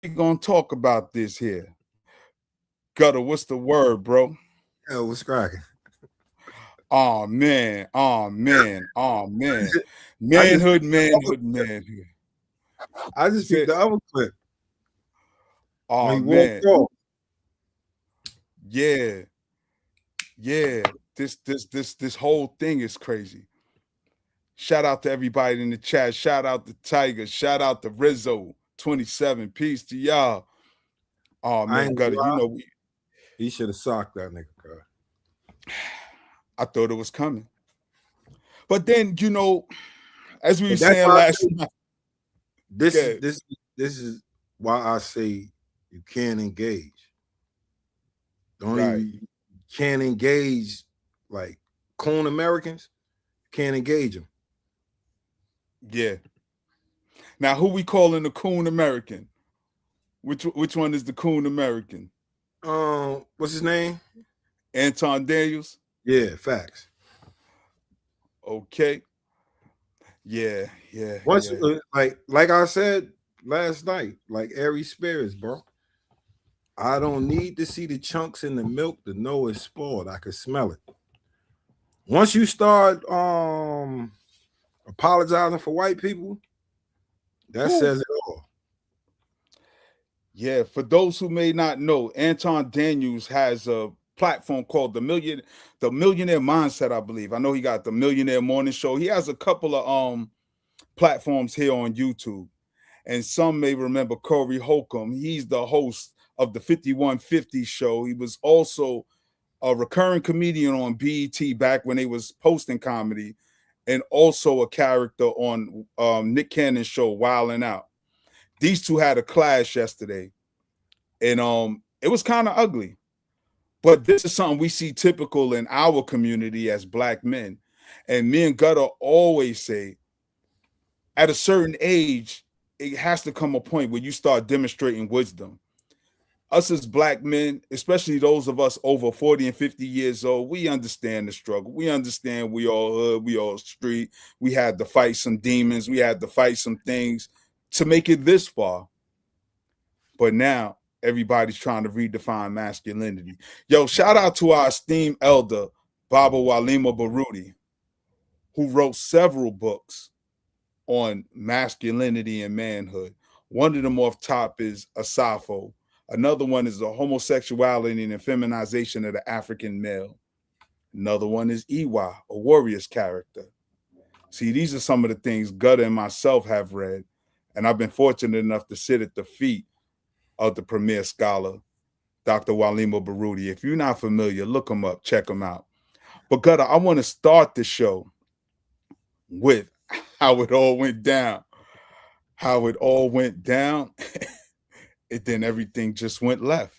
we gonna talk about this here. Gutter, what's the word, bro? Yo, what's cracking? Oh man, oh man, oh man. I just Manhood, manhood, manhood. I just picked Say, the other clip when oh he walked man, off. yeah, yeah. This whole thing is crazy. Shout out to everybody in the chat. Shout out to Tiger. Shout out to Rizzo 27. Peace to y'all. Oh I man, ain't Gutter, gonna lie. we He should have socked that nigga, bro. I thought it was coming. But then, as we were But that's saying why I last say night, this is okay, this is why I say you can't engage. The only right. you can't engage like coon Americans. You can't engage them. Yeah. Now, who we calling the coon American? Which one is the coon American? What's his name? Anton Daniels? Yeah, facts. Okay. Yeah, yeah, Once yeah. like I said last night, like Aries spirits, bro. I don't need to see the chunks in the milk to know it's spoiled. I can smell it. Once you start apologizing for white people, that Who? says it all. Yeah, for those who may not know, Anton Daniels has a platform called the Millionaire Mindset, I believe. I know he got the Millionaire Morning Show. He has a couple of platforms here on YouTube. And some may remember Corey Holcomb. He's the host of the 5150 show. He was also a recurring comedian on BET back when they was posting comedy, and also a character on Nick Cannon's show, Wild and Out. These two had a clash yesterday, and it was kind of ugly. But this is something we see typical in our community as black men. And me and Gutter always say, at a certain age, it has to come a point where you start demonstrating wisdom. Us as black men, especially those of us over 40 and 50 years old, we understand the struggle. We understand we all hood, we all street. We had to fight some demons. We had to fight some things to make it this far. But now everybody's trying to redefine masculinity. Yo, shout out to our esteemed elder, Baba Walima Baruti, who wrote several books on masculinity and manhood. One of them off top is Asafo. Another one is the homosexuality and feminization of the African male. Another one is Iwa, a warrior's character. See, these are some of the things Gutter and myself have read, and I've been fortunate enough to sit at the feet of the premier scholar, Dr. Walima Baruti. If you're not familiar, look him up, check him out. But Gutter, I want to start the show with how it all went down. How it all went down, and then everything just went left.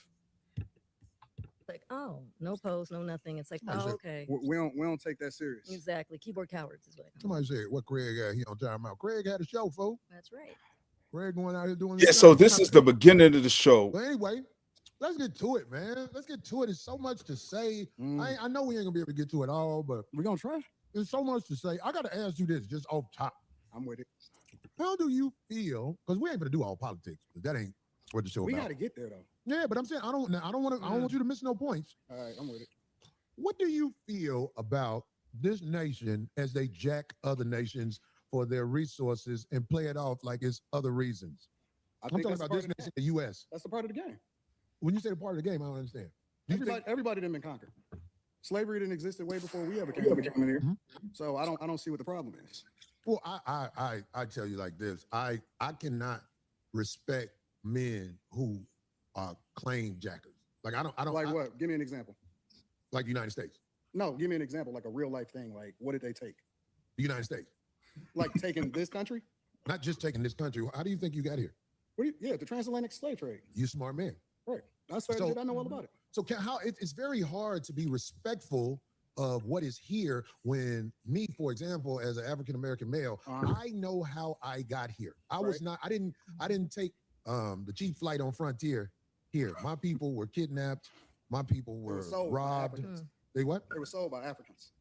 Like, oh, no post, no nothing. It's like, oh, okay. We don't take that serious. Exactly. Keyboard cowards is what I call Somebody said, what Craig got? He on time out. Craig had a show, folks. That's right. Craig going out here doing Yeah, his so thing. this is the beginning of the show. But anyway, let's get to it, man. Let's get to it. There's so much to say. I know we ain't gonna be able to get to it all, but We're gonna try. there's so much to say. I gotta ask you this, just off top. I'm with it. How do you feel? Because we ain't gonna do all politics. That ain't what the show We about. gotta get there though. Yeah, but I'm saying I don't want you to miss no points. All right, I'm with it. What do you feel about this nation as they jack other nations for their resources and play it off like it's other reasons? I I'm think talking that's about part this of the nation, game. the U.S. That's the part of the game. When you say the part of the game, I don't understand. Do you think- Everybody didn't been conquered. Slavery didn't exist way before we ever came in here. So I don't see what the problem is. Well, I tell you like this. I cannot respect men who are claim jackers. Like I don't Like what? Give me an example. like the United States. No, give me an example, like a real life thing. Like what did they take? The United States. Like taking this country? Not just taking this country. How do you think you got here? Yeah, the transatlantic slave trade. You smart man. Right. That's what I know all about it. So it's very hard to be respectful of what is here when me, for example, as an African American male, I know how I got here. I didn't take the cheap flight on Frontier here. My people were kidnapped. My people were robbed. They what? They were sold by Africans.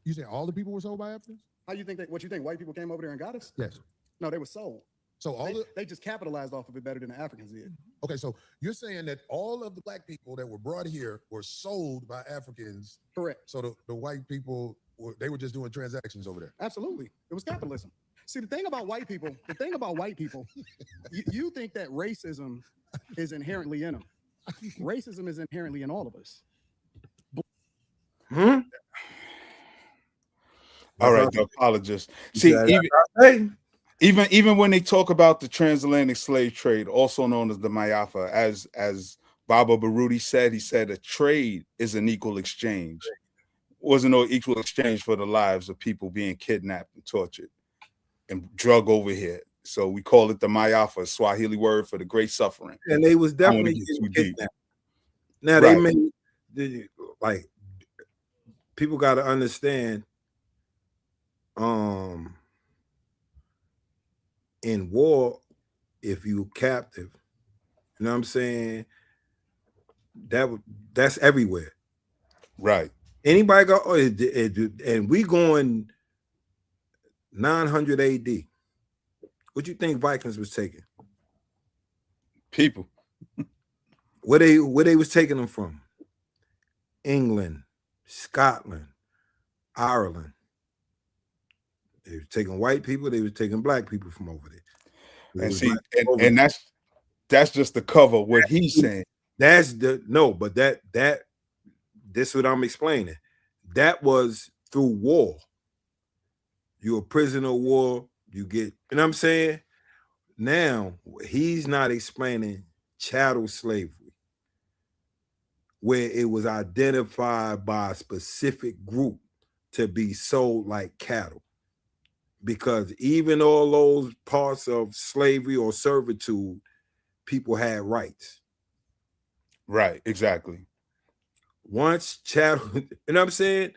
You say all the people were sold by Africans? How you think what you think white people came over there and got us? Yes. No, they were sold. So they just capitalized off of it better than the Africans did. okay, so you're saying that all of the black people that were brought here were sold by Africans. Correct. So the white people they were just doing transactions over there. Absolutely. It was capitalism. See, the thing about white people, you think that racism is inherently in them. Racism is inherently in all of us. All right, the apologist. See, even when they talk about the transatlantic slave trade, also known as the Mayafa, as Baba Baruti said, he said a trade is an equal exchange. Wasn't no equal exchange for the lives of people being kidnapped and tortured and drug over here. So we call it the Mayafa, a Swahili word for the great suffering. And they was definitely getting kidnapped. Now they made like people got to understand. In war, if you captive, you know what I'm saying, that's everywhere. Right. Anybody go, and we going 900 AD. What you think Vikings was taking? People. Where they was taking them from? England, Scotland, Ireland. They were taking white people. They were taking black people from over there. And see, and that's just the cover. What he's saying. That's the but this is what I'm explaining. That was through war. You're a prisoner of war. You get, you know what I'm saying? Now he's not explaining chattel slavery, where it was identified by a specific group to be sold like cattle. Because even all those parts of slavery or servitude, people had rights. Right, exactly. Once chattel, you know what I'm saying?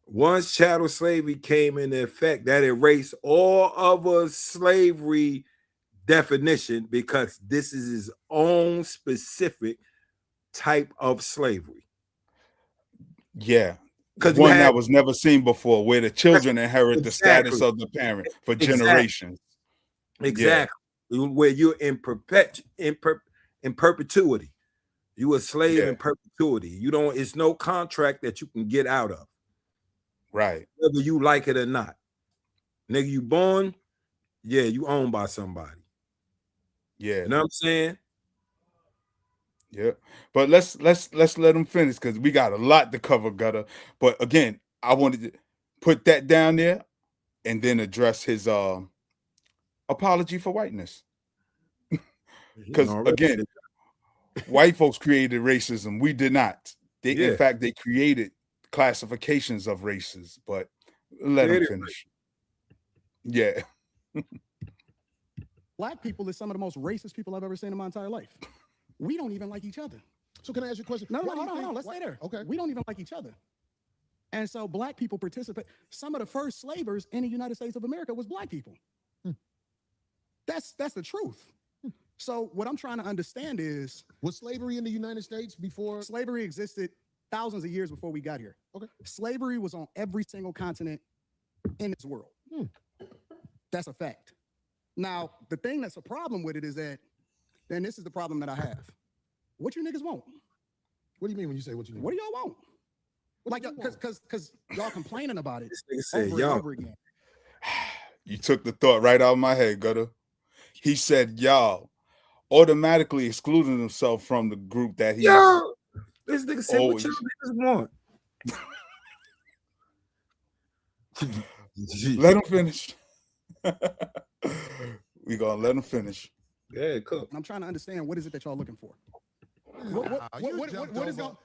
Once chattel slavery came into effect, that erased all other slavery definition, because this is his own specific type of slavery. Yeah. Because one that was never seen before, where the children inherit the status of the parent for generations. Exactly. Yeah. Where you're in perpetuity. You a slave in perpetuity. You don't, it's no contract that you can get out of. Right. Whether you like it or not. Nigga, you born, you owned by somebody. Yeah. You know what I'm saying? Yeah, but let's let him finish, because we got a lot to cover, Gutter. But again, I wanted to put that down there and then address his apology for whiteness. Because again, white folks created racism. We did not. In fact, they created classifications of races. But let him finish. Yeah. Black people is some of the most racist people I've ever seen in my entire life. We don't even like each other. So can I ask you a question? No, hold on. Let's stay there. Okay. We don't even like each other. And so black people participate. Some of the first slavers in the United States of America was black people. That's the truth. So what I'm trying to understand is, was slavery in the United States before? Slavery existed thousands of years before we got here. Okay. Slavery was on every single continent in this world. That's a fact. Now, the thing that's a problem with it is that, and this is the problem that I have. What you niggas want? What do you mean when you say what you mean? What do y'all want? Like, because y'all complaining about it over and over again. You took the thought right out of my head, Gutter. He said y'all, automatically excluding himself from the group that he. Yo, this nigga said what y'all niggas want. Let him finish. We gonna let him finish. Yeah, cool. I'm trying to understand, what is it that y'all looking for? What is gonna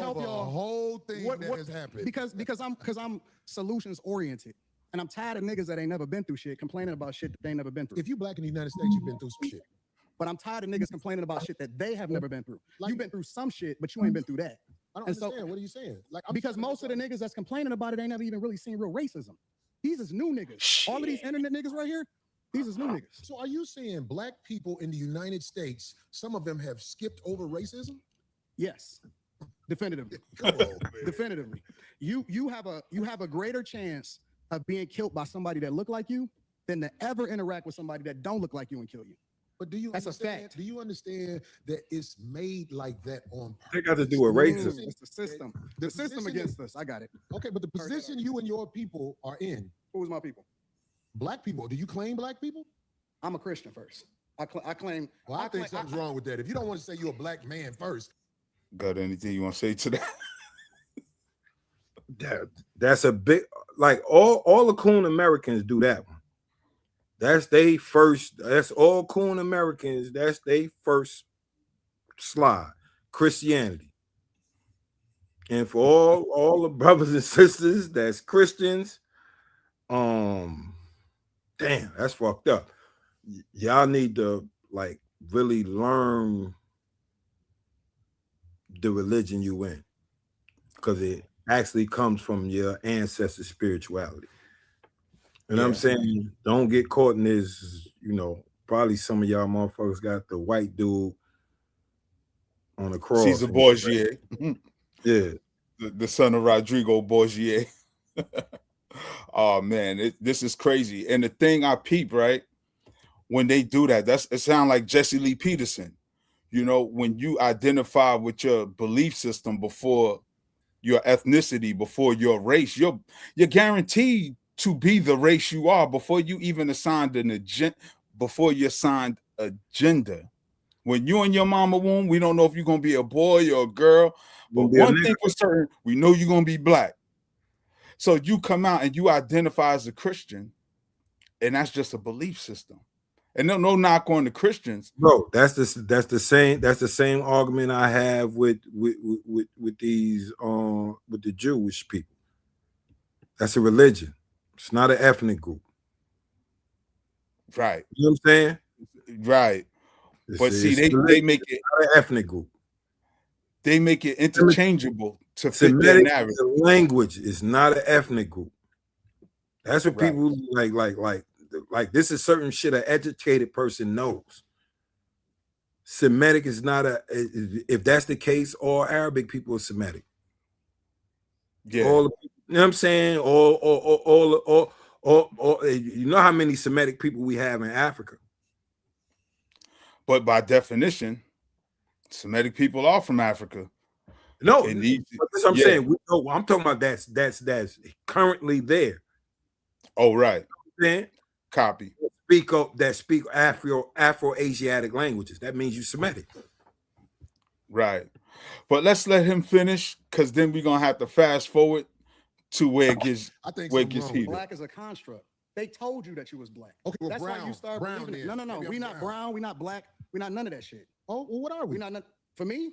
help y'all? The whole thing that has happened. Because I'm solutions oriented, and I'm tired of niggas that ain't never been through shit complaining about shit that they ain't never been through. If you black in the United States, you've been through some shit. But I'm tired of niggas complaining about shit that they have never been through. You've been through some shit, but you ain't been through that. I don't understand. What are you saying? Like, because most of the niggas that's complaining about it ain't never even really seen real racism. These is new niggas. Shit. All of these internet niggas right here, these is new niggas. So are you saying black people in the United States, some of them have skipped over racism? Yes. Definitively. Come on, man. Definitively. You have a greater chance of being killed by somebody that look like you than to ever interact with somebody that don't look like you and kill you. But do you That's a understand? fact. Do you understand that it's made like that on purpose? They got to do with racism. It's the system. The system position against us. I got it. Okay, but the position you and your people are in, Who was my people? black people. Do you claim black people? I'm a Christian first. I claim. Well, I think something's wrong with that. If you don't want to say you're a black man first, Got anything you want to say to that? That's a big, like all the coon Americans do that one. That's they first. That's all coon Americans. That's they first slide. Christianity. And for all the brothers and sisters that's Christians, damn, that's fucked up. Y'all need to like really learn the religion you in, because it actually comes from your ancestors' spirituality. And I'm saying, don't get caught in this, probably some of y'all motherfuckers got the white dude on the cross. Caesar Borgia. Yeah. The son of Rodrigo Borgia. Oh man, this is crazy. And the thing I peep, right, when they do that, it sounds like Jesse Lee Peterson. When you identify with your belief system before your ethnicity, before your race, you're guaranteed to be the race you are before you even assigned an agenda, before you assigned a gender. When you in your mama womb, we don't know if you're gonna be a boy or a girl, but one thing for certain, we know you're gonna be black. So you come out and you identify as a Christian, and that's just a belief system. And no knock on the Christians, bro. That's the same argument I have with these with the Jewish people. That's a religion. It's not an ethnic group. Right. You know what I'm saying? Right. But see, they make it not an ethnic group. They make it interchangeable to fit their narrative. Language is not an ethnic group. That's what people like. This is certain shit an educated person knows. Semitic is not if that's the case, all Arabic people are Semitic. Yeah. You know what I'm saying? All you know how many Semitic people we have in Africa. But by definition, Semitic people are from Africa. No, that's what I'm saying. I'm talking about that's currently there. Oh, right. Then copy. Speak Afro-Asiatic languages. That means you Semitic. Right. But let's let him finish, because then we're gonna have to fast forward to where it gets heated. Black is a construct. They told you that you was black. Okay, well, that's brown, why you start believing it. No. We're not brown. We're not black. We're not none of that shit. Oh, well, what are we? For me,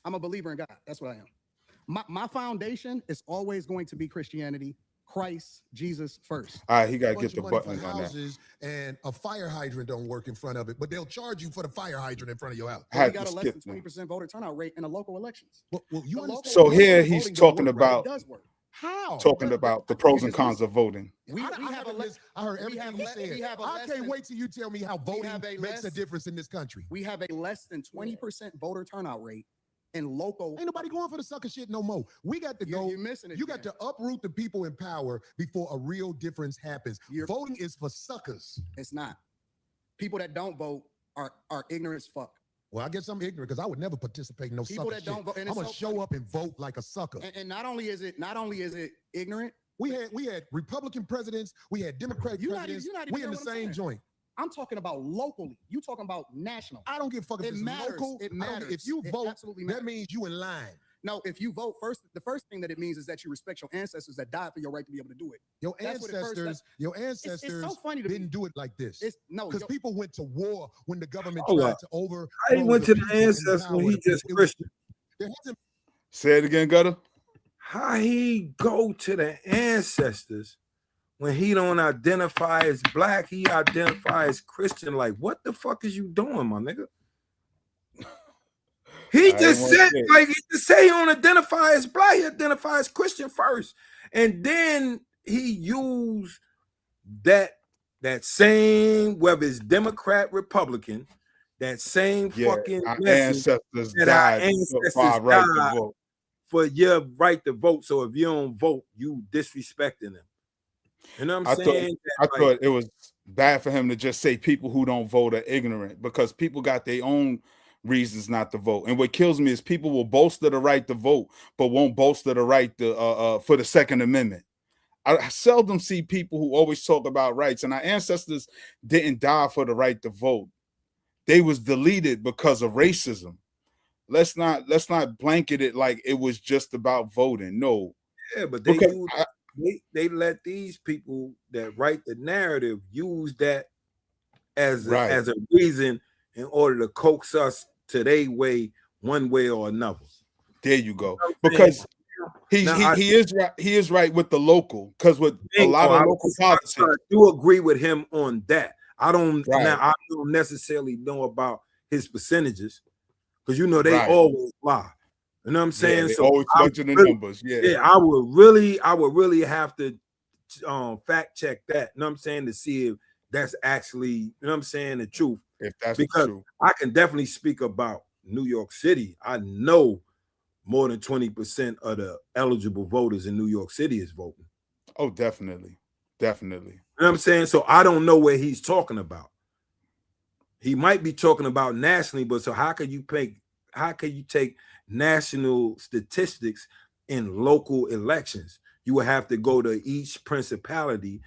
I'm a believer in God. That's what I am. My foundation is always going to be Christianity, Christ, Jesus first. All right, he got to get the button on that. And a fire hydrant don't work in front of it, but they'll charge you for the fire hydrant in front of your house. We got a less than 20% voter turnout rate in the local elections. So here he's talking about. It does work. How? Talking about the pros and cons of voting. I heard everything you said. I can't wait till you tell me how voting makes a difference in this country. We have a less than 20% voter turnout rate in local. Ain't nobody going for the sucker shit no more. We got to go. You're missing it. You got to uproot the people in power before a real difference happens. Voting is for suckers. It's not. People that don't vote are ignorant as fuck. Well, I guess I'm ignorant because I would never participate in no people sucker that don't shit. vote. I'm gonna show up and vote like a sucker. And not only is it ignorant. We had Republican presidents. We had Democratic presidents. We in the same joint. I'm talking about locally. You talking about national. I don't give a fuck if it's local. It matters. If you vote, that means you in line. No, if you vote first, the first thing that it means is that you respect your ancestors that died for your right to be able to do it. Your ancestors it's so funny to didn't do it like this. Because people went to war when the government tried to over. He went to the ancestors when he just Christian. Say it again, Gutter. How he go to the ancestors when he don't identify as black, he identifies as Christian? Like, what the fuck is you doing, my nigga? He just said, he don't identify as black, he identifies as Christian first. And then he used that same, whether it's Democrat, Republican, that same fucking ancestors died for your right to vote. So if you don't vote, you disrespecting them. You know what I'm saying? I thought it was bad for him to just say people who don't vote are ignorant, because people got their own reasons not to vote. And what kills me is people will boast of the right to vote, but won't boast of the right to for the Second Amendment. I seldom see people who always talk about rights, and our ancestors didn't die for the right to vote. They was deleted because of racism. Let's not blanket it like it was just about voting. No. Yeah, but they Because they let these people that write the narrative use that as Right. as a reason in order to coax us to their way, one way or another. There you go. I'm Because he Now, is right. He is right with the local, because with a lot of local politics, I do agree with him on that. I don't Right. now. I don't necessarily know about his percentages because you know they Right. always lie. You know what I'm yeah, saying? they So always I bunching the really- numbers. Yeah. yeah, I would really have to fact check that. You know what I'm saying, to see if that's actually, you know what I'm saying, the truth. If that's Because true. I can definitely speak about New York City. I know more than 20% of the eligible voters in New York City is voting. Oh, definitely. Definitely. You know what I'm saying? So I don't know where he's talking about. He might be talking about nationally, but so how could you take national statistics in local elections? You would have to go to each principality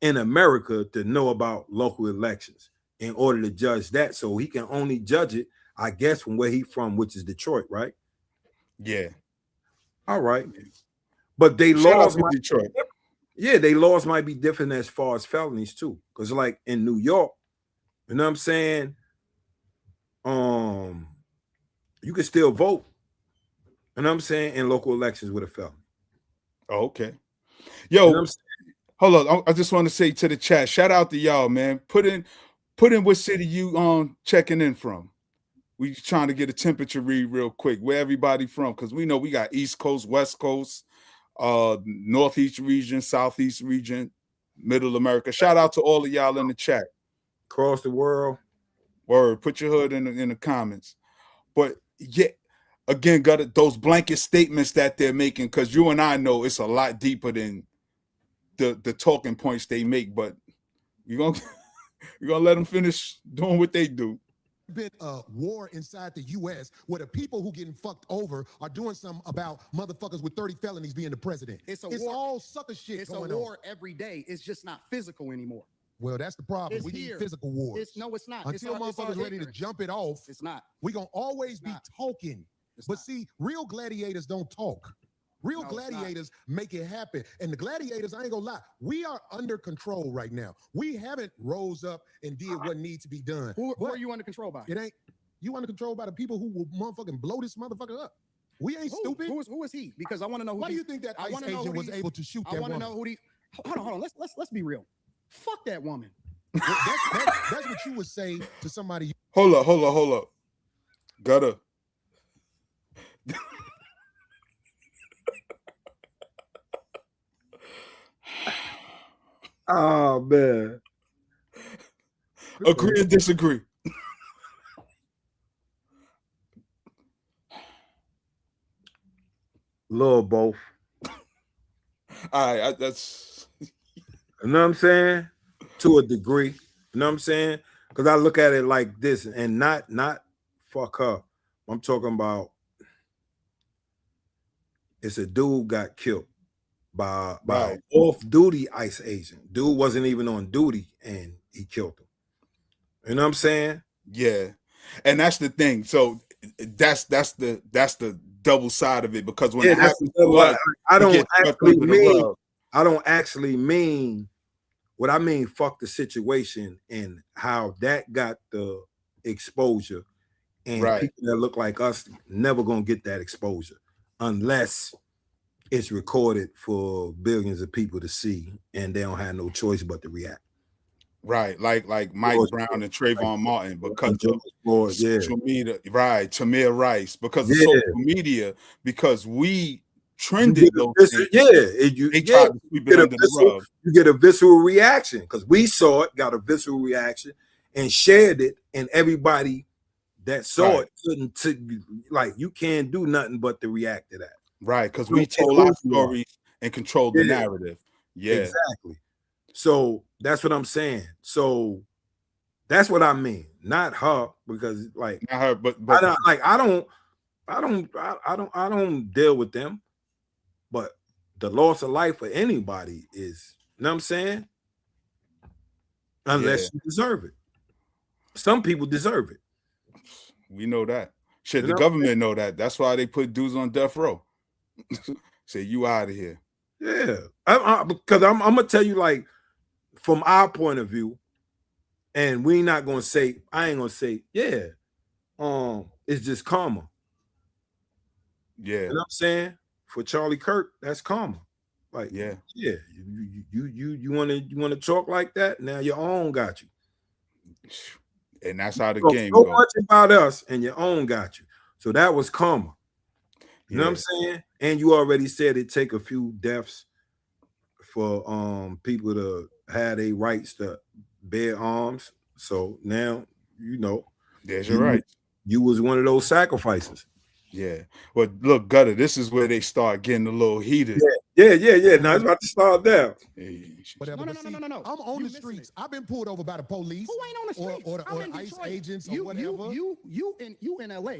in America to know about local elections in order to judge that. So he can only judge it, I guess, from where he's from, which is Detroit, right? Yeah. All right. But they Shout out laws to might Detroit. yeah, they laws might be different as far as felonies too. Because like in New York, you know what I'm saying? You can still vote, you know what I'm saying, in local elections with a felony. Oh, okay. You know Yo, what I'm saying? hold on. I just want to say to the chat, shout out to y'all, man. Put in what city you checking in from. We trying to get a temperature read real quick. Where everybody from? Because we know we got East Coast, West Coast, Northeast region, Southeast region, Middle America. Shout out to all of y'all in the chat. Across the world. Word. Put your hood in the comments. But yeah, again, got it, those blanket statements that they're making, because you and I know it's a lot deeper than the talking points they make. But you're gonna let them finish doing what they do. Been a war inside the U.S. where the people who getting fucked over are doing something about motherfuckers with 30 felonies being the president. It's a It's war. all sucker shit It's a going war on. every day. It's just not physical anymore. Well, that's the problem. It's We here. need physical wars. It's not. Until motherfuckers ready to jump it off, It's not. we gonna always be not. talking. It's But not. see, real gladiators don't talk. Real No, it's not. gladiators make it happen. And the gladiators, I ain't gonna lie, we are under control right now. We haven't rose up and did what needs to be done. Who But are you under control by? it ain't you under control by the people who will motherfucking blow this motherfucker up. We ain't stupid. Who is he? Because I want to know. Why do you think that I ICE wanna know agent who was these- able to shoot I that want to woman? know who the. Hold on. Let's be real. Fuck that woman. Well, that's what you would say to somebody. Hold up. Gotta. Oh man. Agree or disagree? Love both. All right, that's You know what I'm saying? To a degree. You know what I'm saying? Because I look at it like this, and not fuck her. I'm talking about it's a dude got killed by Right. an off-duty ICE agent. Dude wasn't even on duty and he killed him. You know what I'm saying? yeah, and that's the thing. So that's the double side of it, because when it that's happens the to us, I we don't get swept actually under the mean rug. I don't actually mean what I mean. Fuck the situation and how that got the exposure, and Right. people that look like us never gonna get that exposure unless it's recorded for billions of people to see, and they don't have no choice but to react. Right, like Mike George Brown and Trayvon Martin, because George of Floyd, yeah. social media. Right, Tamir Rice, because of Yeah. social media, because we You trended get a those visceral, things. They tried to sweep it under the rug. you get a visceral reaction because we saw it, got a visceral reaction, and shared it, and everybody that saw Right. it couldn't like you can't do nothing but to react to that. Right, because You we don't care told our who you are. stories and controlled the Yeah. narrative. Yeah, Exactly. So That's what I'm saying. So that's what I mean, not her, because like Not her, but I don't deal with them, but the loss of life for anybody is, you know what I'm saying? Unless you deserve it. Some people deserve it. we know that. Shit, You the know? government know that. That's why they put dudes on death row. Say you out of here. Yeah, because I'm gonna tell you, like, from our point of view, and we not gonna say, I ain't gonna say, yeah, it's just karma. Yeah, You know what I'm saying? For Charlie Kirk, that's karma. Like, yeah, you wanna talk like that? Now your own got you. and that's how the So game so goes. much about us, and your own got you. So that was karma. You know what I'm saying? And you already said it take a few deaths for people to have their rights to bear arms. So now you know There's your right. You was one of those sacrifices. Yeah. Well, look, Gutter, this is where they start getting a little heated. Yeah. Now it's about to start down. Whatever. No. I'm on You the missing streets. it. I've been pulled over by the police. Who ain't on the streets? Or I'm in ICE Detroit. agents or whatever. You in LA.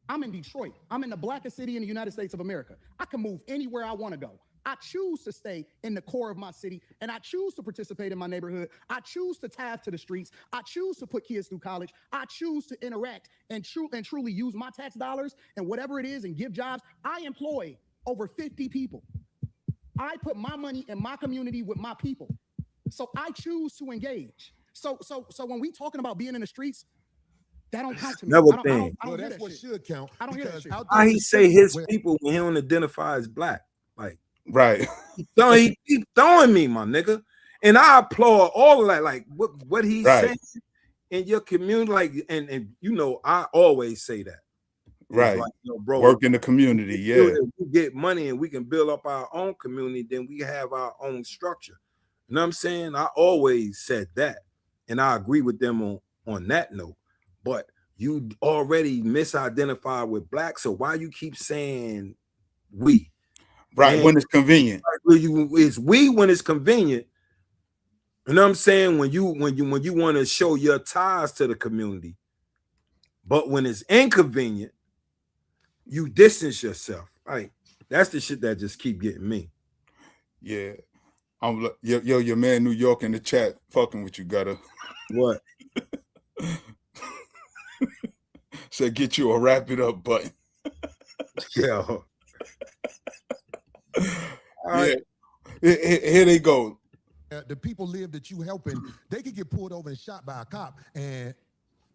I'm in Detroit. I'm in the blackest city in the United States of America. I can move anywhere I want to go. I choose to stay in the core of my city, and I choose to participate in my neighborhood. I choose to tithe to the streets. I choose to put kids through college. I choose to interact and truly use my tax dollars and whatever it is and give jobs. I employ over 50 people. I put my money in my community with my people. So I choose to engage. So when we talking about being in the streets, that don't count to me. Never I don't think. hear That's that what shit. should count. I don't hear that because shit. out there Why in he the say streets his where- people when he don't identify as black? Like, Right. he keep throwing me, my nigga. And I applaud all of that. Like what he's saying in your community, like, and you know, I always say that. Right. Like, you know, bro, work in the community. Yeah. If we get money and we can build up our own community, then we have our own structure. You know what I'm saying? I always said that. And I agree with them on that note. But you already misidentified with black. So why you keep saying we? Right. Man, When it's convenient. It's we when it's convenient. You know what I'm saying? When you want to show your ties to the community, but when it's inconvenient, you distance yourself. Right? That's the shit that just keep getting me. Yeah. Your man New York in the chat fucking with you, Gutter. What? Said get you a wrap it up button. Yeah. Yeah. Here they go. the people live that you helping, they could get pulled over and shot by a cop, and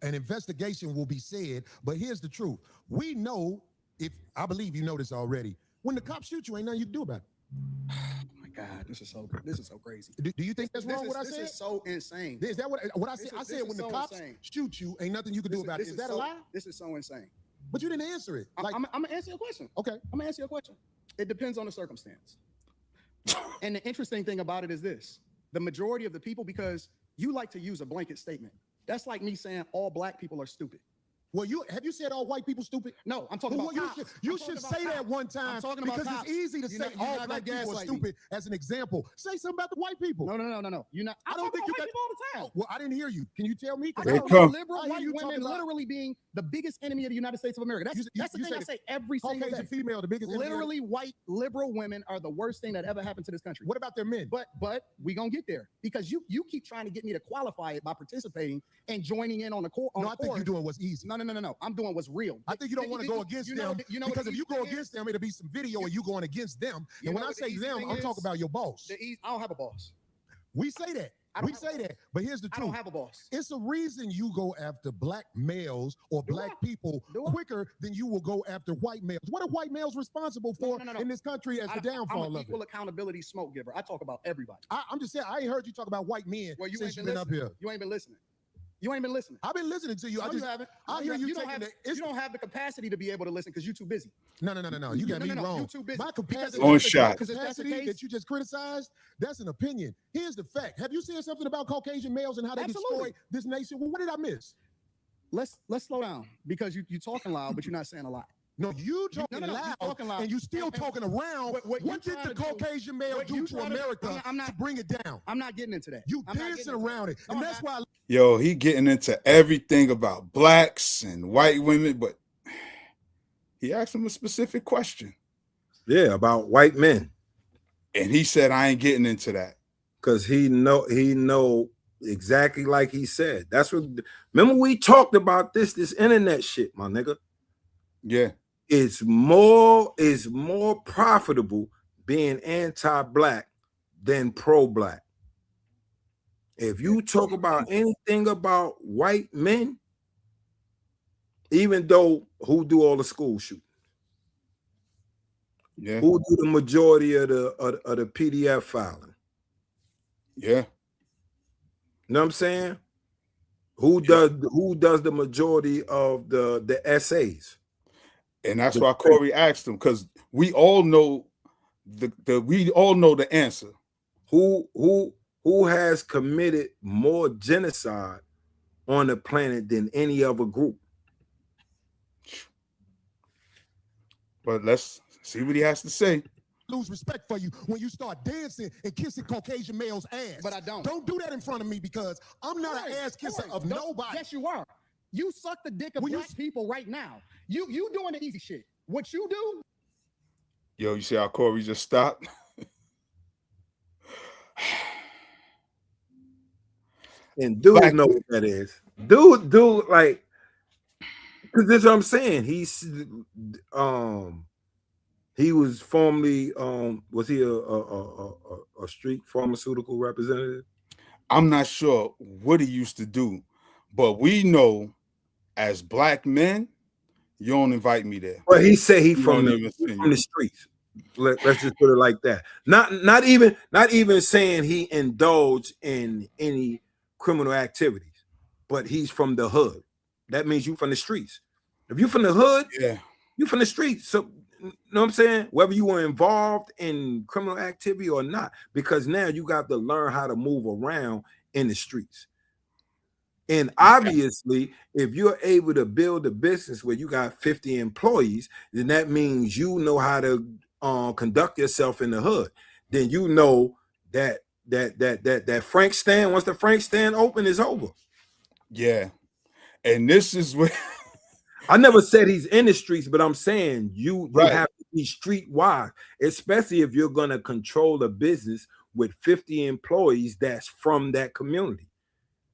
an investigation will be said. But here's the truth: we know, if I believe you know this already, when the cops shoot you, ain't nothing you can do about it. Oh my God, this is so crazy. Do you think that's wrong? What I said? This is so insane. Is that what I said? I said when the cops shoot you, ain't nothing you can do about it. Is that a lie? This is so insane. But you didn't answer it. Like, I'm gonna answer your question. Okay. I'm gonna answer your question. It depends on the circumstance. And the interesting thing about it is this: the majority of the people, because you like to use a blanket statement. That's like me saying all black people are stupid. well, have you said all white people stupid? No, I'm talking Well, about cops. you should say that one time. I'm talking about because cops. it's easy to You're say not- you're all not black gonna people are gaslight me. stupid as an example. Say something about the white people. No. You're not. I don't think you got people all the time. Well, I didn't hear you. Can you tell me? 'Cause Here I it don't come. know. Liberal I hear white you talking women about literally being the biggest enemy of the United States of America. That's the you thing I said say every single Caucasian day. female, the biggest. Literally, white liberal women are the worst thing that ever happened to this country. What about their men? But we gonna get there because you keep trying to get me to qualify it by participating and joining in on the core. No, I think you're doing what's easy. No. I'm doing what's real. I think you don't want to go against them because if you go against them, it'll be some video of you going against them. You And know when I what the say easy them, thing I'm is? talking about your boss. I don't have a boss. We say that. We say that. But here's the I don't truth. have a boss. It's a reason you go after black males or Do black I? people Do I? quicker than you will go after white males. What are white males responsible for No. in this country as the I'm downfall an of equal it? accountability smoke giver. I talk about everybody. I'm just saying, I ain't heard you talk about white men Well, you since ain't you've been been listening. up here. You ain't been listening. You ain't been listening. I've been listening to you. No, you haven't. I hear you taking you don't have the capacity to be able to listen because you're too busy. No. You got me No, wrong. you're too busy. My capacity, Long shot. Because if that's the capacity case, that you just criticized, that's an opinion. Here's the fact. Have you said something about Caucasian males and how they Absolutely. destroy this nation? Well, what did I miss? let's slow down because you talking loud, but you're not saying a lot. No, you talking no, you loud, talking loud. and you still And- talking around. what you What did trying the to do- Caucasian male what do you to trying to- America I'm not- to bring it down? I'm not getting into that. You I'm not dancing getting into around it, No, and I'm that's not. why. Yo, he getting into everything about blacks and white women, but he asked him a specific question. Yeah, about white men. And he said, I ain't getting into that. Because he know exactly like he said. That's what, remember we talked about this internet shit, my nigga. Yeah. It's more profitable being anti-black than pro-black. If you talk about anything about white men, even though who do all the school shootings, Yeah. who do the majority of the PDF filing, Yeah. you know what I'm saying? Who does the majority of the essays? And that's why Corey asked him, because we all know the answer. Who has committed more genocide on the planet than any other group? But let's see what he has to say. Lose respect for you when you start dancing and kissing Caucasian males' ass. But I don't. Don't do that in front of me, because I'm not an ass kisser of nobody. Yes, you are. You suck the dick of black people right now. You doing the easy shit. What you do? Yo, you see how Corey just stopped? And dude know what that is. Dude, like, because that's what I'm saying. He was formerly was he a street pharmaceutical representative? I'm not sure what he used to do, but we know as black men, you don't invite me there. Well, he said he You from don't even the streets. Let's just put it like that. Not even saying he indulged in any criminal activities, but he's from the hood. That means you from the streets. If you from the hood, yeah, you from the streets. So you know what I'm saying? Whether you were involved in criminal activity or not, because now you got to learn how to move around in the streets. And obviously, if you're able to build a business where you got 50 employees, then that means you know how to conduct yourself in the hood. Then you know that Frank stand, once the Frank stand open, is over. Yeah. And this is what I never said he's in the streets, but I'm saying you Right. have to be streetwide, especially if you're going to control a business with 50 employees that's from that community.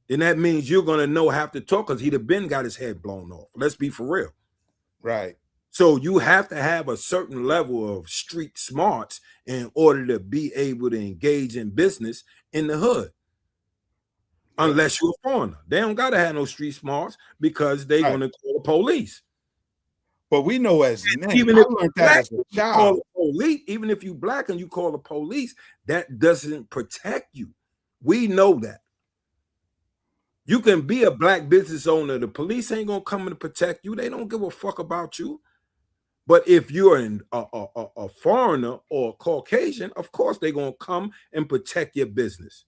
Then that means you're going to know have to talk, because he'd have been got his head blown off. Let's be for real. Right. So you have to have a certain level of street smarts in order to be able to engage in business in the hood. Unless you're a foreigner. They don't got to have no street smarts, because they're going to call the police. But we know as men, Even I if learned black, that as a you child. call the police, even if you black and you call the police, that doesn't protect you. We know that. You can be a black business owner. The police ain't gonna come and protect you. They don't give a fuck about you. But if you're a foreigner or a Caucasian, of course they're gonna come and protect your business.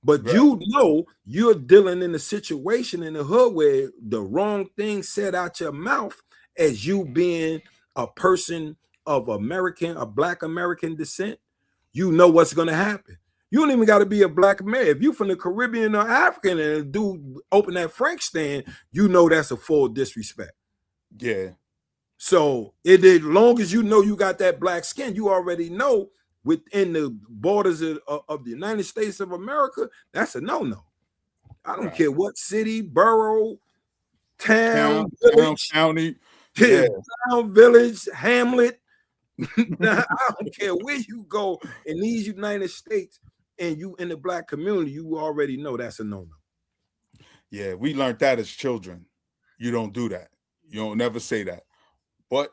But you know you're dealing in a situation in the hood where the wrong thing said out your mouth, as you being a person of black American descent, you know what's gonna happen. You don't even got to be a black man. If you from the Caribbean or African and a dude open that Frank stand, you know that's a full disrespect. Yeah. So as long as you know you got that black skin, you already know within the borders of the United States of America, that's a no-no. I don't care what city, borough, town, village, county, town, village, hamlet. I don't care where you go in these United States, and you in the black community, you already know that's a no-no. Yeah, we learned that as children. You don't do that. You don't never say that. But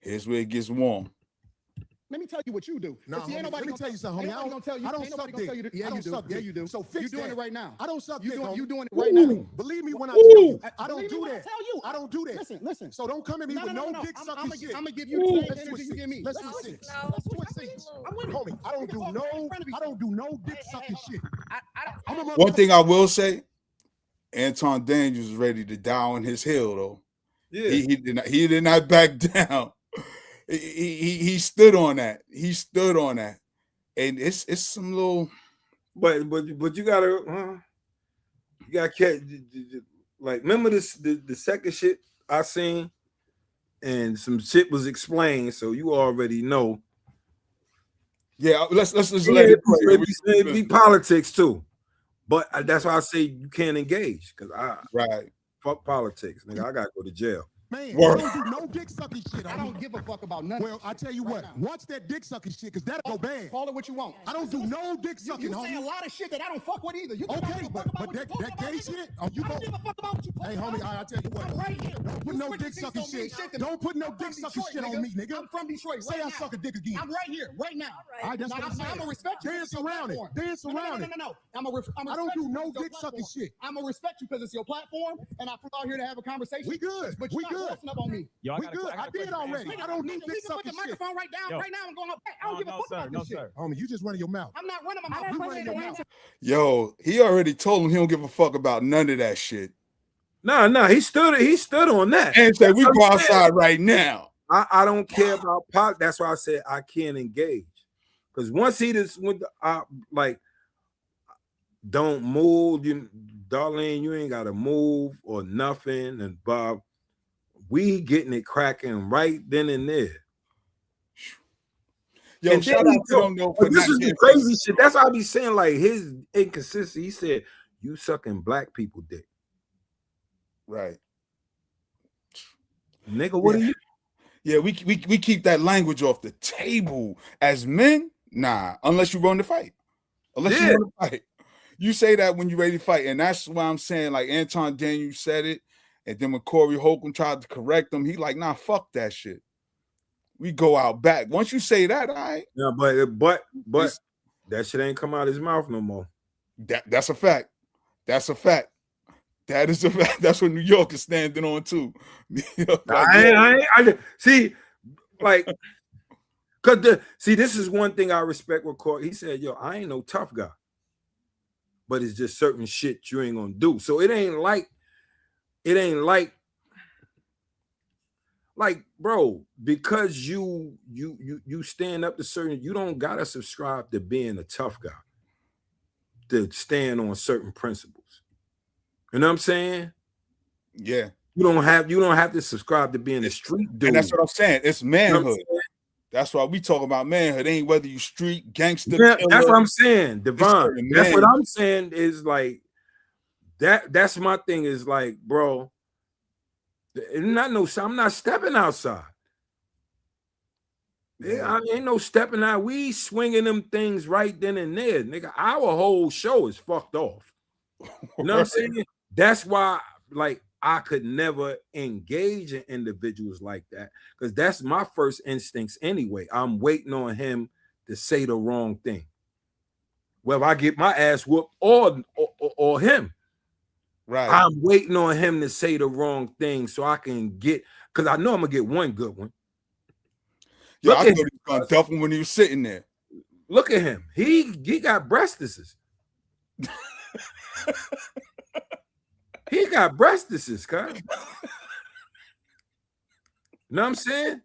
here's where it gets warm. Let me tell you what you do. Nah, See, ain't homie, let me tell you something, homie. I don't suck dick. Yeah, you do. Yeah, you do. So fix You doing that. it right now. I don't suck You dick, doing, homie. you doing it right now. Believe me when I tell you. I don't Believe me do when I that. tell you. I don't do that. Listen. So don't come at me with no dick I'm sucking gonna shit. give you the same Let's energy switch you give me. seats. Let's switch seats. No. Let's switch seats. Homie, I don't do no dick sucking shit. I'm a One thing I will say, Anton Daniels is ready to die on his hill, though. Yeah. He did not back down. He stood on that. He stood on that. And it's some little. But you gotta catch, like, remember the second shit I seen, and some shit was explained, so you already know. Yeah, let's just let it play. It be politics too, but that's why I say you can't engage, because right. Fuck politics, nigga. I gotta go to jail. Man, Word. I don't do no dick sucking shit. I don't give a fuck about nothing. Well, I tell you what, watch that dick sucking shit, because that'll go bad. Call it what you want. I don't do no dick sucking, You say a homie. lot of shit that I don't fuck with either. You Okay, but that gay shit, you I go. don't give a fuck about what you talk Hey, about. homie, I tell you what. I'm right here. Don't put You no switching dick things sucking don't mean shit. shit to me. Don't put no I'm dick from sucking Detroit, shit on me, nigga. I'm from Detroit. Say right I now. suck a dick again. I'm right here, right now. All right, that's what I'm saying. I'm gonna respect you. Dance around it. Dance around it. No. I'm I don't do no dick sucking shit. I'm gonna respect you because it's your platform, and I flew out here to have a conversation. We good. But We you're not good. bossing up on me. Yo, We good. I did already. I don't need dick You can put sucking the shit. microphone right down, Yo. right now, and go up. I don't give a fuck about this shit. Homie, you just running your mouth. I'm not running my mouth. You running your mouth. Yo, he already told him he don't give a fuck about none of that shit. Nah, he stood on that. And said we That's go what I'm saying. outside right now. I don't care about pop. That's why I said I can't engage. Because once he just went, like, don't move, you, Darlene, you ain't gotta move or nothing. And Bob, we getting it cracking right then and there. Yo, And shout then out to them though for this not is the getting- crazy shit. That's why I be saying, like, his inconsistency. He said, "You sucking black people dick." Right. Nigga, what are you? Yeah, we keep that language off the table as men. Nah, unless you run the fight. Unless you run the fight. You say that when you're ready to fight, and that's why I'm saying, like, Anton Daniels said it, and then when Corey Holcomb tried to correct him, he like, nah, fuck that shit. We go out back. Once you say that, all right. Yeah, but that shit ain't come out his mouth no more. That's a fact. That's a fact. That is a fact. That's what New York is standing on too. I see, like, this is one thing I respect with Corey. He said, "Yo, I ain't no tough guy, but it's just certain shit you ain't gonna do." So it ain't like, bro, because you stand up to certain, you don't gotta subscribe to being a tough guy to stand on certain principles. You know what I'm saying? Yeah. You don't have to subscribe to being a street dude. And that's what I'm saying. It's manhood. You know what that's why we talk about manhood. It ain't whether you street gangster. yeah, killer. that's what I'm saying, Devon. That's what man. I'm saying is like that's my thing is like, bro. I'm not stepping outside. Yeah, I ain't no stepping out. We swinging them things right then and there, nigga. Our whole show is fucked off. You know what I'm saying? That's why, like, I could never engage in individuals like that, because that's my first instincts anyway. I'm waiting on him to say the wrong thing, whether I get my ass whooped or him. Right. I'm waiting on him to say the wrong thing so I can get, because I know I'm gonna get one good one. Yeah, I thought he was gonna duff him when he was sitting there. Look at him. He got breastises. He got breastises, cuz. You know what I'm saying?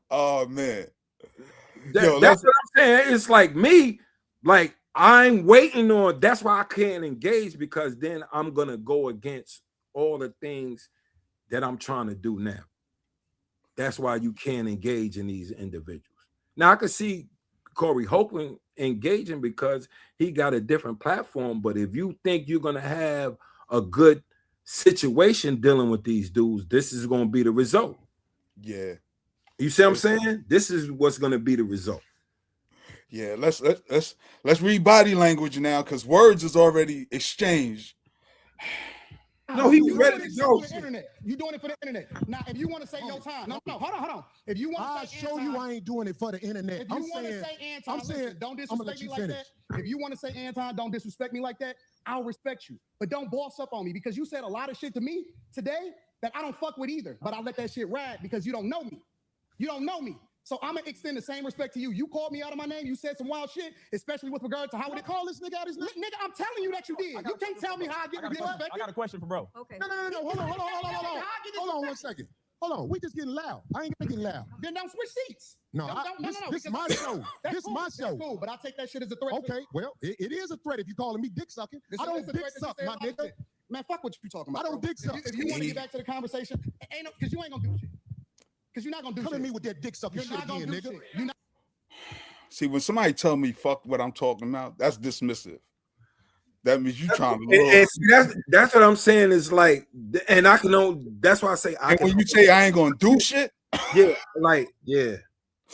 Oh man. That's what I'm saying. It's like me, like I'm waiting on, that's why I can't engage, because then I'm gonna go against all the things that I'm trying to do now. That's why you can't engage in these individuals. Now I can see Corey Holcomb engaging because he got a different platform, but if you think you're gonna have a good situation dealing with these dudes, this is gonna be the result. Yeah. You see what I'm saying? This is what's gonna be the result. Yeah, let's read body language now, because words is already exchanged. No, he was ready to go. You doing it for the internet. Now, if you want to say no time, no, hold on. If you want I'll to say show you I ain't doing it for the internet. if you want to say Anton, listen, don't disrespect me like that. If you want to say Anton, don't disrespect me like that. I'll respect you, but don't boss up on me, because you said a lot of shit to me today that I don't fuck with either. But I let that shit ride because you don't know me. You don't know me. So I'm gonna extend the same respect to you. You called me out of my name. You said some wild shit, especially with regard to how would it call this nigga out his name? Nigga, I'm telling you that you did. You can't tell me how I get respected. I got a question for bro. Okay. No. Hold on 1 second. Hold on. We just getting loud. I ain't getting loud. Then don't switch seats. No, this is my show. This is my show. Cool, but I take that shit as a threat. Okay, well, it is a threat if you calling me dick sucking. I don't dick suck, my nigga. Man, fuck what you talking about. I don't dick suck. If you want to get back to the conversation, ain't no, because you ain't gonna do shit. Because you're not gonna do shit. Come at me with that dick sucking shit again, nigga. You're not. See, when somebody tell me fuck what I'm talking about, that's dismissive. That means you trying to and that's what I'm saying is like, and I can know that's why I say I and when you say I ain't gonna do shit, yeah, like yeah.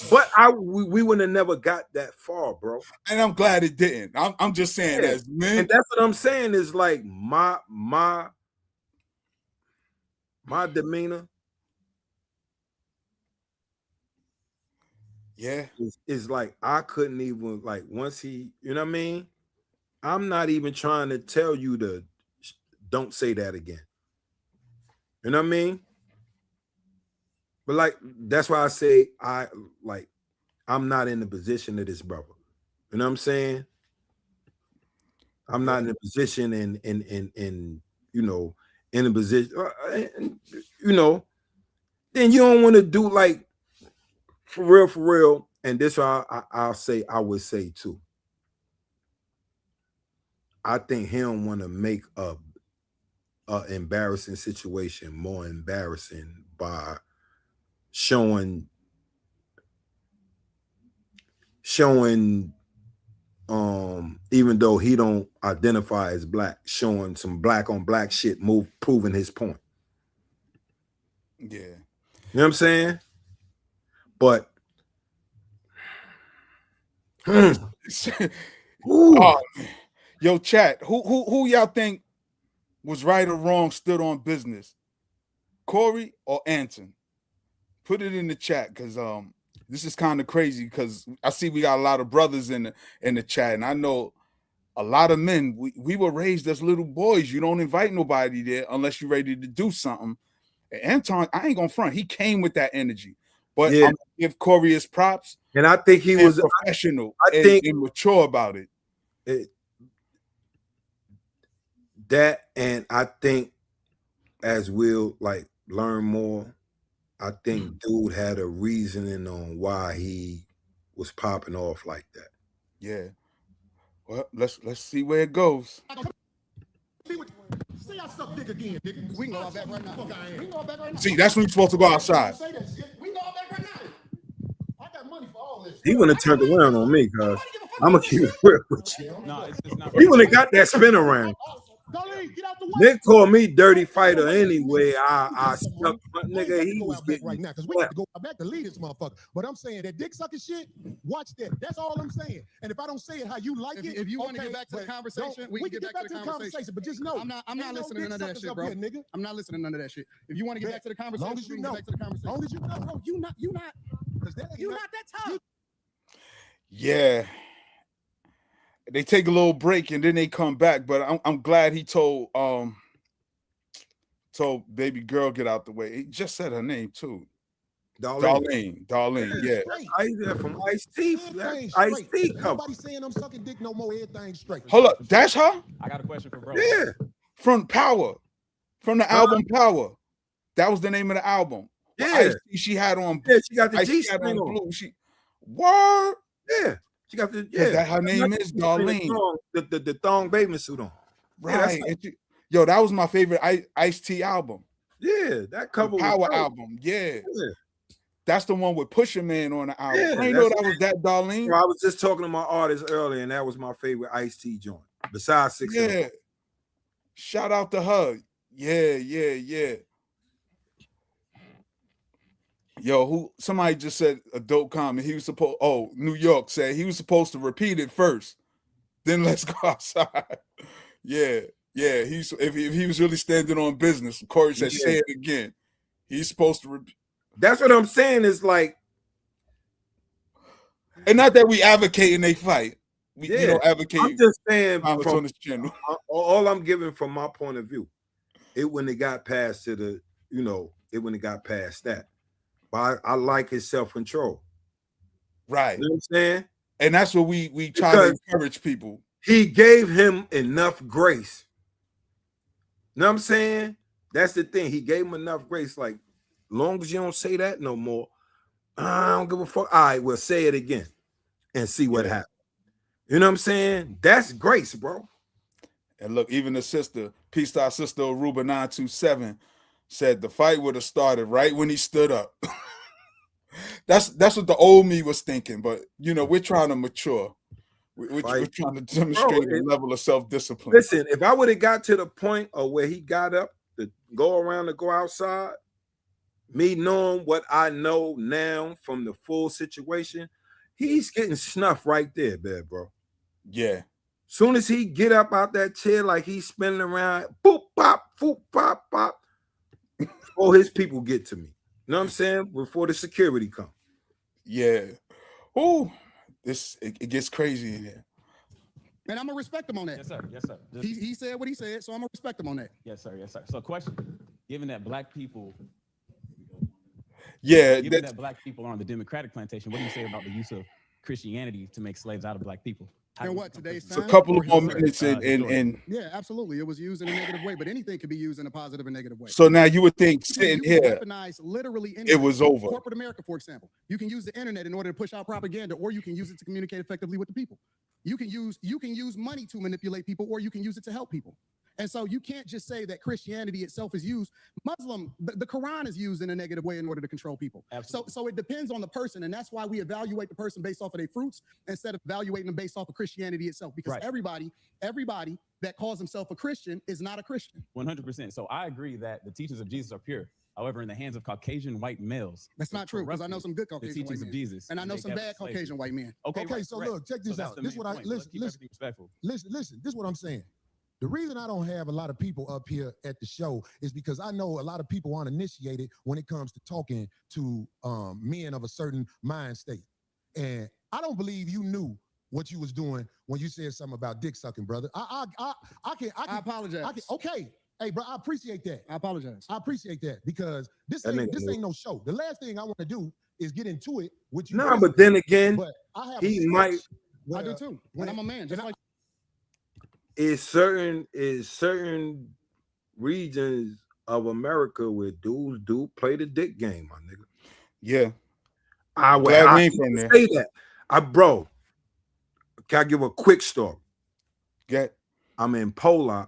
But we wouldn't have never got that far, bro. And I'm glad it didn't. I'm just saying as men. And that's what I'm saying is like my demeanor. Yeah. Is like I couldn't even like once he, you know what I mean? I'm not even trying to tell you to don't say that again. You know what I mean? But like that's why I say I'm not in the position of this brother. You know what I'm saying? I'm not in a position in you know in a position you know, then you don't want to do like for real. And this I'll say I would say too. I think he don't want to make a embarrassing situation more embarrassing by showing even though he don't identify as black, showing some black on black shit, proving his point. Yeah. You know what I'm saying? But oh, yo, chat, who y'all think was right or wrong, stood on business? Corey or Anton? Put it in the chat because this is kind of crazy because I see we got a lot of brothers in the chat, and I know a lot of men. We were raised as little boys. You don't invite nobody there unless you're ready to do something. And Anton, I ain't gonna front. He came with that energy, but yeah. I'm gonna give Corey his props. And I think he was professional and mature about it. That, and I think as we'll like learn more, I think dude had a reasoning on why he was popping off like that. Yeah. Well, let's see where it goes. See, I suck dick again, nigga. We can go back right now. We can go back right now. See, that's when you're supposed to go outside. We can go back right now. I got money for all this. He wouldn't have turned around on me, cuz I'm gonna keep it real with you. No, it's not. He wouldn't have got that spin around. Nick called me dirty fighter anyway. I stuck my nigga. He was getting right now because we have to go back to lead this motherfucker. But I'm saying that dick sucking shit. Watch that. That's all I'm saying. And if I don't say it how you like it, if you want to get back to the conversation, we can get back to the conversation. But just know, I'm not listening to none of that shit, bro. Nigga. I'm not listening to none of that shit. If you want to get back to the conversation, long as you we can know. get back to the conversation. Long as you know, bro, you not that tough. Yeah. They take a little break and then they come back, but I'm glad he told baby girl get out the way. He just said her name too. Darlene, yeah. I that from Ice-T. Ice-T cover. Nobody saying I'm sucking dick no more. Everything straight. Hold up, that's her? I got a question for bro. Yeah. From Power. From the album Power. That was the name of the album. Yeah. She had on. Yeah, she got the Ice-T G had on on. blue. Word. Yeah. She got the That her name is Darlene. The thong bathing suit on. Right. Yo, that was my favorite Ice-T album. Yeah, that cover Power album. Yeah. That's the one with Pusha Man on the album. Yeah, I didn't know that was that Darlene. Well, I was just talking to my artist earlier, and that was my favorite Ice-T joint. Besides 6. Yeah. Shout out to her. Yeah. Yo, somebody just said a dope comment. He was New York said he was supposed to repeat it first. Then let's go outside. Yeah. If he was really standing on business, Corey said, say it again. He's supposed to repeat. That's what I'm saying. Is like, and not that we advocating they fight. We don't advocate. I'm just saying from on this channel. All I'm giving from my point of view, it when it got past to the, it when it got past that. But I like his self-control. Right. You know what I'm saying? And that's what we try Because to encourage people. he gave him enough grace. You know what I'm saying? That's the thing. He gave him enough grace. Like, long as you don't say that no more, I don't give a fuck. All right, well, say it again and see what happens. You know what I'm saying? That's grace, bro. And look, even the sister, peace to our sister Aruba 927, said the fight would have started right when he stood up. That's what the old me was thinking. But you know, we're trying to mature. We're trying to demonstrate a level of self-discipline. Listen, if I would have got to the point of where he got up to go around to go outside, me knowing what I know now from the full situation, he's getting snuffed right there, bad bro. Yeah. Soon as he get up out that chair, like he's spinning around, boop, pop, boop, pop, pop, before his people get to me. You know what I'm saying? Before the security come. Yeah. Oh, it gets crazy in here. And I'm gonna respect him on that. Yes, sir. Yes, sir. He said what he said, so I'm gonna respect him on that. Yes, sir. Yes, sir. So, question: given that black people, that black people are on the Democratic plantation, what do you say about the use of Christianity to make slaves out of black people? And what today's It's a time? couple of more minutes in. Yeah, absolutely. It was used in a negative way, but anything can be used in a positive and negative way. So now you would think sitting You can here, weaponize literally anything. it was over. Corporate America, for example, you can use the internet in order to push out propaganda, or you can use it to communicate effectively with the people. You can use money to manipulate people, or you can use it to help people. And so you can't just say that Christianity itself is used. The Quran is used in a negative way in order to control people. So it depends on the person, and that's why we evaluate the person based off of their fruits instead of evaluating them based off of Christianity itself. Because everybody that calls himself a Christian is not a Christian. 100%. So I agree that the teachings of Jesus are pure. However, in the hands of Caucasian white males, that's not true, because I know some good Caucasian teachings white of men, Jesus, and I know some bad Caucasian white men. Okay, so look, check this out. This is what I listen. This is what I'm saying. The reason I don't have a lot of people up here at the show is because I know a lot of people aren't initiated when it comes to talking to men of a certain mind state. And I don't believe you knew what you was doing when you said something about dick sucking, brother. I apologize. Okay. Hey, bro, I appreciate that. I apologize. I appreciate that because this ain't no show. The last thing I want to do is get into it with you. No, but then again, but I have he might. I do too. When I'm a man, just like. Is certain regions of America where dudes do play the dick game, my nigga. Yeah. I would say that. Bro, can I give a quick story? Get. I'm in Poland.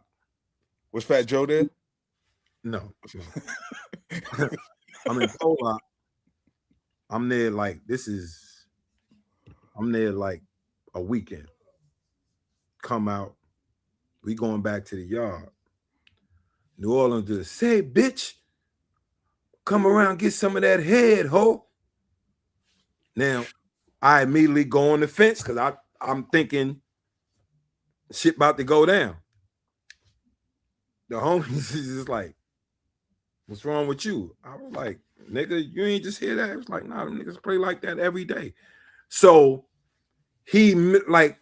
Was Fat Joe there? No. I'm in Poland. I'm there like a weekend. Come out. We going back to the yard. New Orleans just say, bitch, come around, get some of that head, ho. Now, I immediately go on the fence because I'm thinking shit about to go down. The homies is just like, what's wrong with you? I was like, nigga, you ain't just hear that? It was like, nah, them niggas play like that every day. So he like,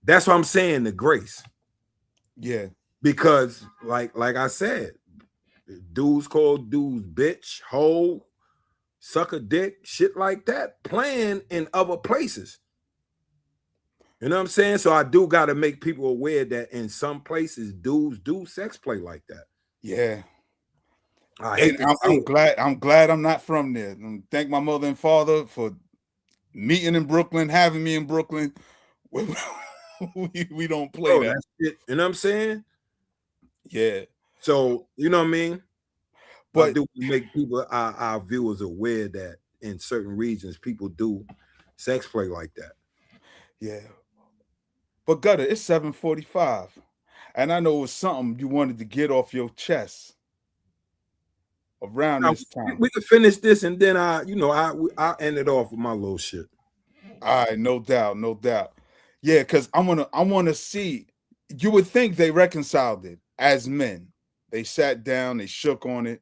that's what I'm saying, the grace. Yeah. Because like I said, dudes call dudes bitch, hoe, suck a dick, shit like that, playing in other places. You know what I'm saying? So I do got to make people aware that in some places dudes do sex play like that. Yeah. I'm glad I'm not from there. And thank my mother and father for meeting in Brooklyn, having me in Brooklyn. We don't play that. Shit, you know what I'm saying? Yeah. So, you know what I mean? But I do make people, our viewers aware that in certain regions, people do sex play like that. Yeah. But Gutter, it's 7:45. And I know it was something you wanted to get off your chest around this time. We can finish this and then I end it off with my little shit. All right, no doubt. Yeah, because I wanna see. You would think they reconciled it as men. They sat down, they shook on it,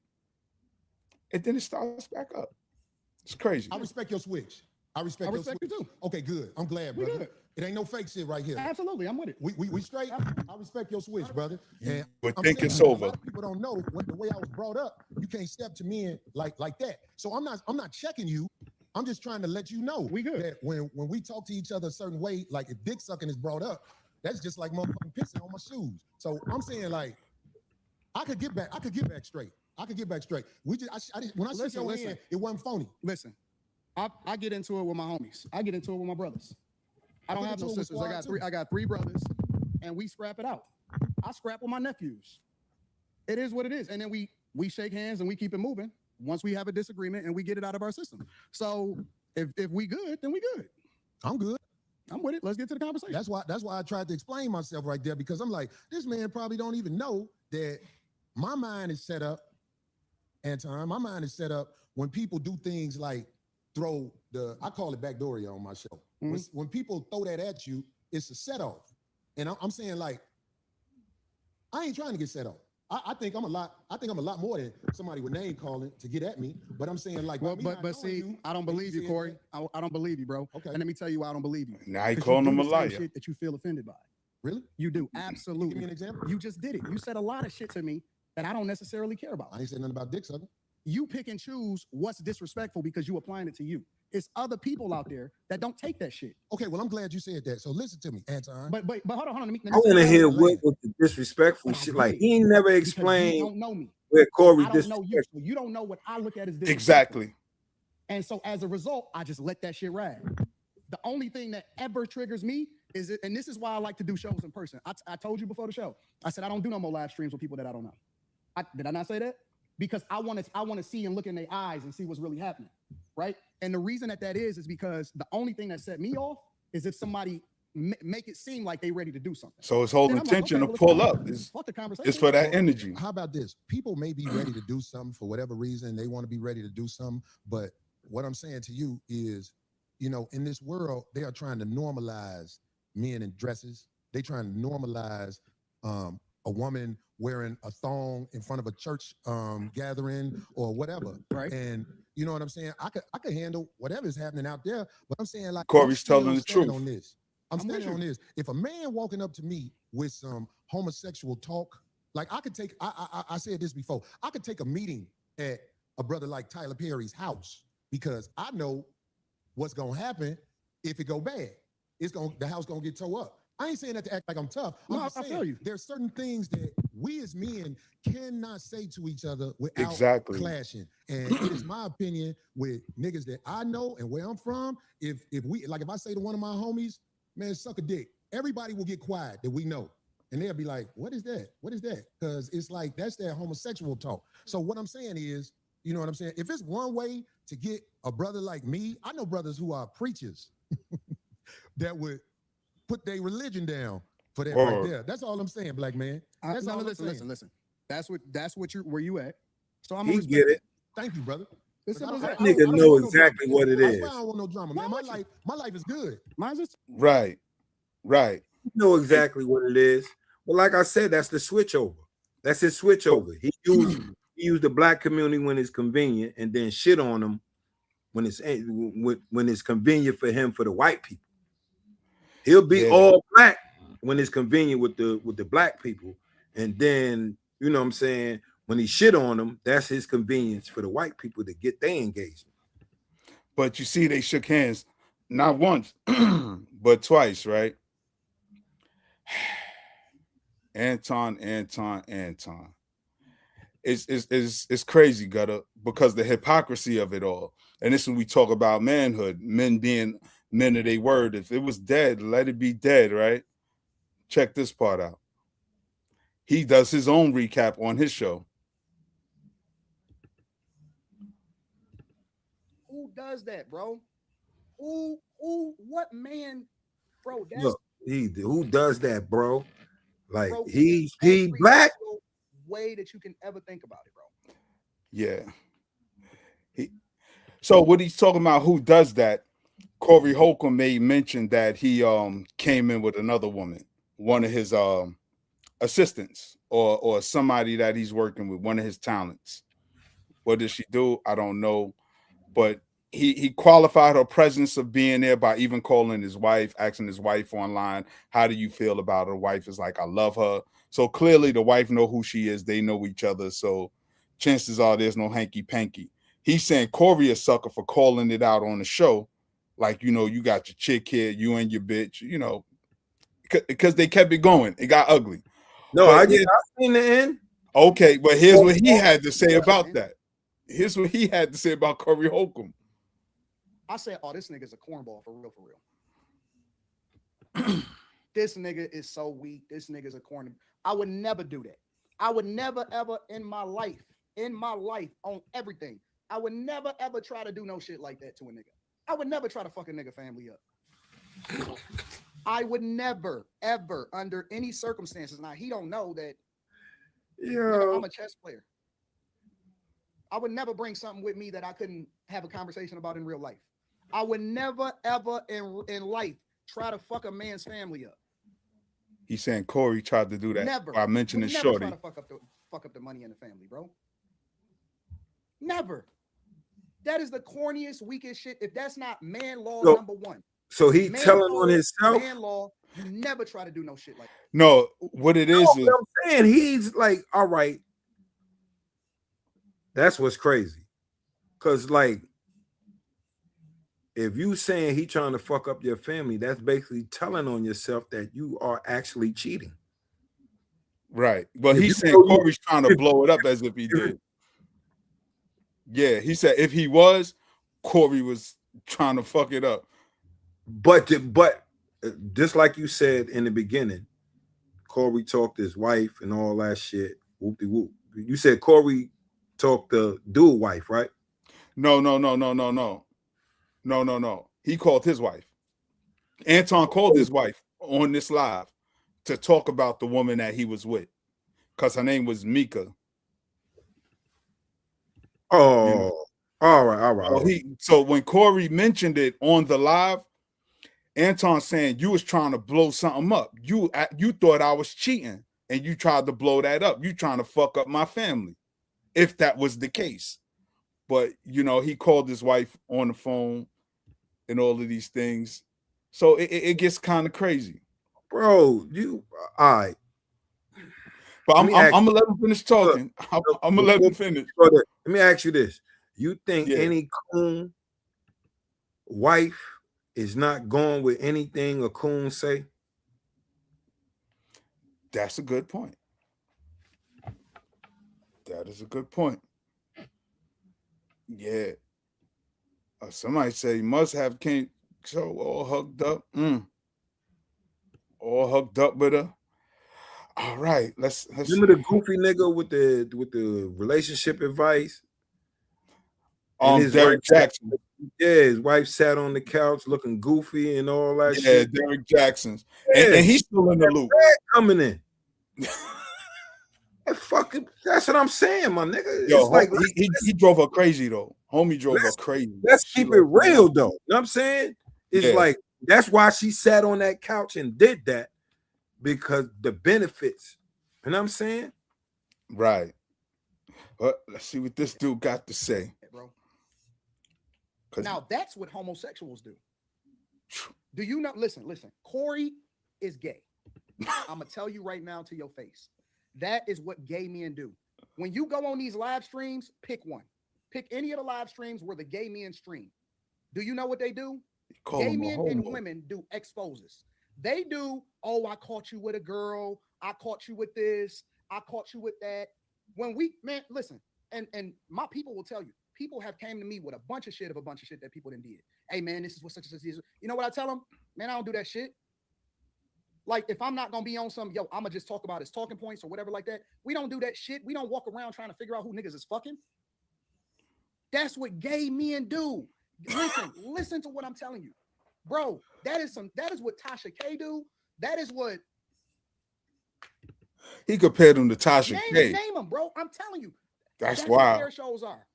and then it starts back up. It's crazy. I respect your switch. I respect you too. Okay, good. I'm glad, brother. Good. It ain't no fake shit right here. Absolutely, I'm with it. We straight. I respect your switch, brother. And but think it's over. A lot of people don't know the way I was brought up. You can't step to men like that. So I'm not checking you I'm just trying to let you know We good. that when we talk to each other a certain way, like if dick sucking is brought up, that's just like motherfucking pissing on my shoes. So I'm saying like, I could get back straight. We just, when I shook your hand, it wasn't phony. Listen, I get into it with my homies. I get into it with my brothers. I don't have no sisters. I got three brothers, and we scrap it out. I scrap with my nephews. It is what it is, and then we shake hands and we keep it moving. Once we have a disagreement and we get it out of our system. So if we good, then we good. I'm good. I'm with it. Let's get to the conversation. That's why I tried to explain myself right there, because I'm like, this man probably don't even know that my mind is set up, Anton. My mind is set up when people do things like I call it backdooria on my show. Mm-hmm. When people throw that at you, it's a set off. And I'm saying like, I ain't trying to get set off. I think I'm a lot more than somebody with name calling to get at me. But I'm saying like, but see, I don't believe you, Corey. I don't believe you, bro. Okay. And let me tell you why I don't believe you. Now he 'Cause calling you him do a the same liar. shit that you feel offended by. Really? You do, Give absolutely. me an example. You just did it. You said a lot of shit to me that I don't necessarily care about. I ain't said nothing about dick sucking. You pick and choose what's disrespectful because you applying it to you. It's other people out there that don't take that shit. Okay, well, I'm glad you said that. So listen to me, Anton. But hold on. Let me I want to say hear that. what was the disrespectful shit. Like he ain't never Because explained you don't know me. where Corey I don't know you, disrespectful. so you don't know what I look at as disrespectful. Exactly. And so as a result, I just let that shit ride. The only thing that ever triggers me is and this is why I like to do shows in person. I told you before the show. I said I don't do no more live streams with people that I don't know. Did I not say that? Because I want to see and look in their eyes and see what's really happening, right? And the reason that is because the only thing that set me off is if somebody make it seem like they ready to do something. So his whole Then I'm like, intention okay, to well, pull it's up fine. is Fuck the conversation. it's for that energy. How about this? People may be ready to do something for whatever reason. They want to be ready to do something. But what I'm saying to you is, in this world, they are trying to normalize men in dresses. They trying to normalize a woman wearing a thong in front of a church gathering or whatever. Right. And you know what I'm saying? I could handle whatever's happening out there, but I'm saying like Corey's I'm still telling the standing truth. on this. I'm with standing you. on this. If a man walking up to me with some homosexual talk, like I could take, I said this before, I could take a meeting at a brother like Tyler Perry's house because I know what's gonna happen if it go bad. The house gonna get tore up. I ain't saying that to act like I'm tough. I'm No, just I saying feel you. there's certain things that we as men cannot say to each other without Exactly. clashing. And it is my opinion with niggas that I know and where I'm from, if I say to one of my homies, man, suck a dick, everybody will get quiet that we know. And they'll be like, what is that? What is that? Because it's like, that's that homosexual talk. So what I'm saying is, you know what I'm saying? If it's one way to get a brother like me, I know brothers who are preachers that would put their religion down for that right there. That's all I'm saying, black man. That's all I'm saying. Listen. That's where you at. So I'm He gonna get it. Thank you, brother. It's simple as That that. nigga don't know want no exactly drama. what it That's is. why I don't want no drama, man. My life is good. Mine's just Right. You know exactly what it is. Well, like I said, that's the switch over. That's his switch over. He used the black community when it's convenient, and then shit on them when it's convenient for him for the white people. He'll be all black when it's convenient with the black people, and then you know what I'm saying, when he shit on them, that's his convenience for the white people to get their engagement. But you see, they shook hands not once, but twice, right? Anton. It's crazy, Gutter, because the hypocrisy of it all. And this is when we talk about manhood, men being men of their word. If it was dead, let it be dead, right? Check this part out. He does his own recap on his show. who does that, bro? What man, bro? That's Look, who does that, bro? Like bro, he every black. single way that you can ever think about it, bro. Yeah. So what he's talking about, who does that? Corey Holcomb made mention that he came in with another woman, one of his assistants or somebody that he's working with, one of his talents. What did she do? I don't know. But he qualified her presence of being there by even calling his wife, asking his wife online, how do you feel about her? The wife is like, I love her. So clearly the wife know who she is. They know each other. So chances are there's no hanky panky. He's saying Corey a sucker for calling it out on the show. Like, you know, you got your chick here, you and your bitch, you know, because they kept it going. It got ugly. No, But I yeah, seen the end. okay, but here's what he had to say about that. Here's what he had to say about Corey Holcomb. I said, oh, this nigga's a cornball for real, for real. This nigga is so weak. This nigga's a corny. I would never do that. I would never, ever in my life, on everything, I would never, ever try to do no shit like that to a nigga. I would never try to fuck a nigga family up. I would never, ever, under any circumstances. Now, he don't know that nigga, I'm a chess player. I would never bring something with me that I couldn't have a conversation about in real life. I would never, ever in life try to fuck a man's family up. He's saying Corey tried to do that. Never. By mentioning Would never Shorty. try to fuck up the money in the family, bro. Never. That is the corniest, weakest shit. If that's not man law number one. So he man telling on himself. Man law, you never try to do no shit like that. No, what it is I'm saying he's like, all right. That's what's crazy. Cause like, if you saying he trying to fuck up your family, that's basically telling on yourself that you are actually cheating. Right. But If he's you saying know Corey's trying to blow it up as if he did. Yeah, he said if he was, Corey was trying to fuck it up. But just like you said in the beginning, Corey talked to his wife and all that shit. Whoop-de-whoop. You said Corey talked to dude wife, right? No. He called his wife. Anton called his wife on this live to talk about the woman that he was with, because her name was Mika. Oh, you know? all right. So when Corey mentioned it on the live, Anton saying you was trying to blow something up. You thought I was cheating, and you tried to blow that up. You trying to fuck up my family, if that was the case. But you know, he called his wife on the phone and all of these things. So it gets kind of crazy. Bro, you all right. But I'm gonna let him finish talking. I'm gonna let him finish. Let me ask you this. You think any coon wife is not going with anything a coon say? That's a good point. That is a good point. Yeah. Somebody said he must have came so all hugged up. All hugged up with her. All right, let's remember the goofy nigga with the relationship advice. Derek Jackson. His wife sat on the couch looking goofy and all that shit. Yeah, Derek Jackson's. And he's still in the loop. Coming in. That's what I'm saying, my nigga. Yo, it's like he drove her crazy though. Homie drove her crazy. Let's keep it real though. You know what I'm saying? It's like that's why she sat on that couch and did that, because the benefits. You know what I'm saying? Right. But let's see what this dude got to say. Bro. Now that's what homosexuals do. Do you know? Listen. Corey is gay. I'm gonna tell you right now to your face. That is what gay men do. When you go on these live streams, pick one. Pick any of the live streams where the gay men stream. Do you know what they do? Gay men and women do exposes. They do, oh, I caught you with a girl. I caught you with this. I caught you with that. When man, listen, and my people will tell you, people have came to me with a bunch of shit that people didn't did. Hey, man, this is what such and such is. You know what I tell them? Man, I don't do that shit. Like, if I'm not going to be on some, I'm going to just talk about his talking points or whatever like that. We don't do that shit. We don't walk around trying to figure out who niggas is fucking. That's what gay men do. Listen to what I'm telling you. Bro, that is what Tasha K do. That is what he compared him to Tasha K. Name them, bro. I'm telling you. That's wild. What their shows are.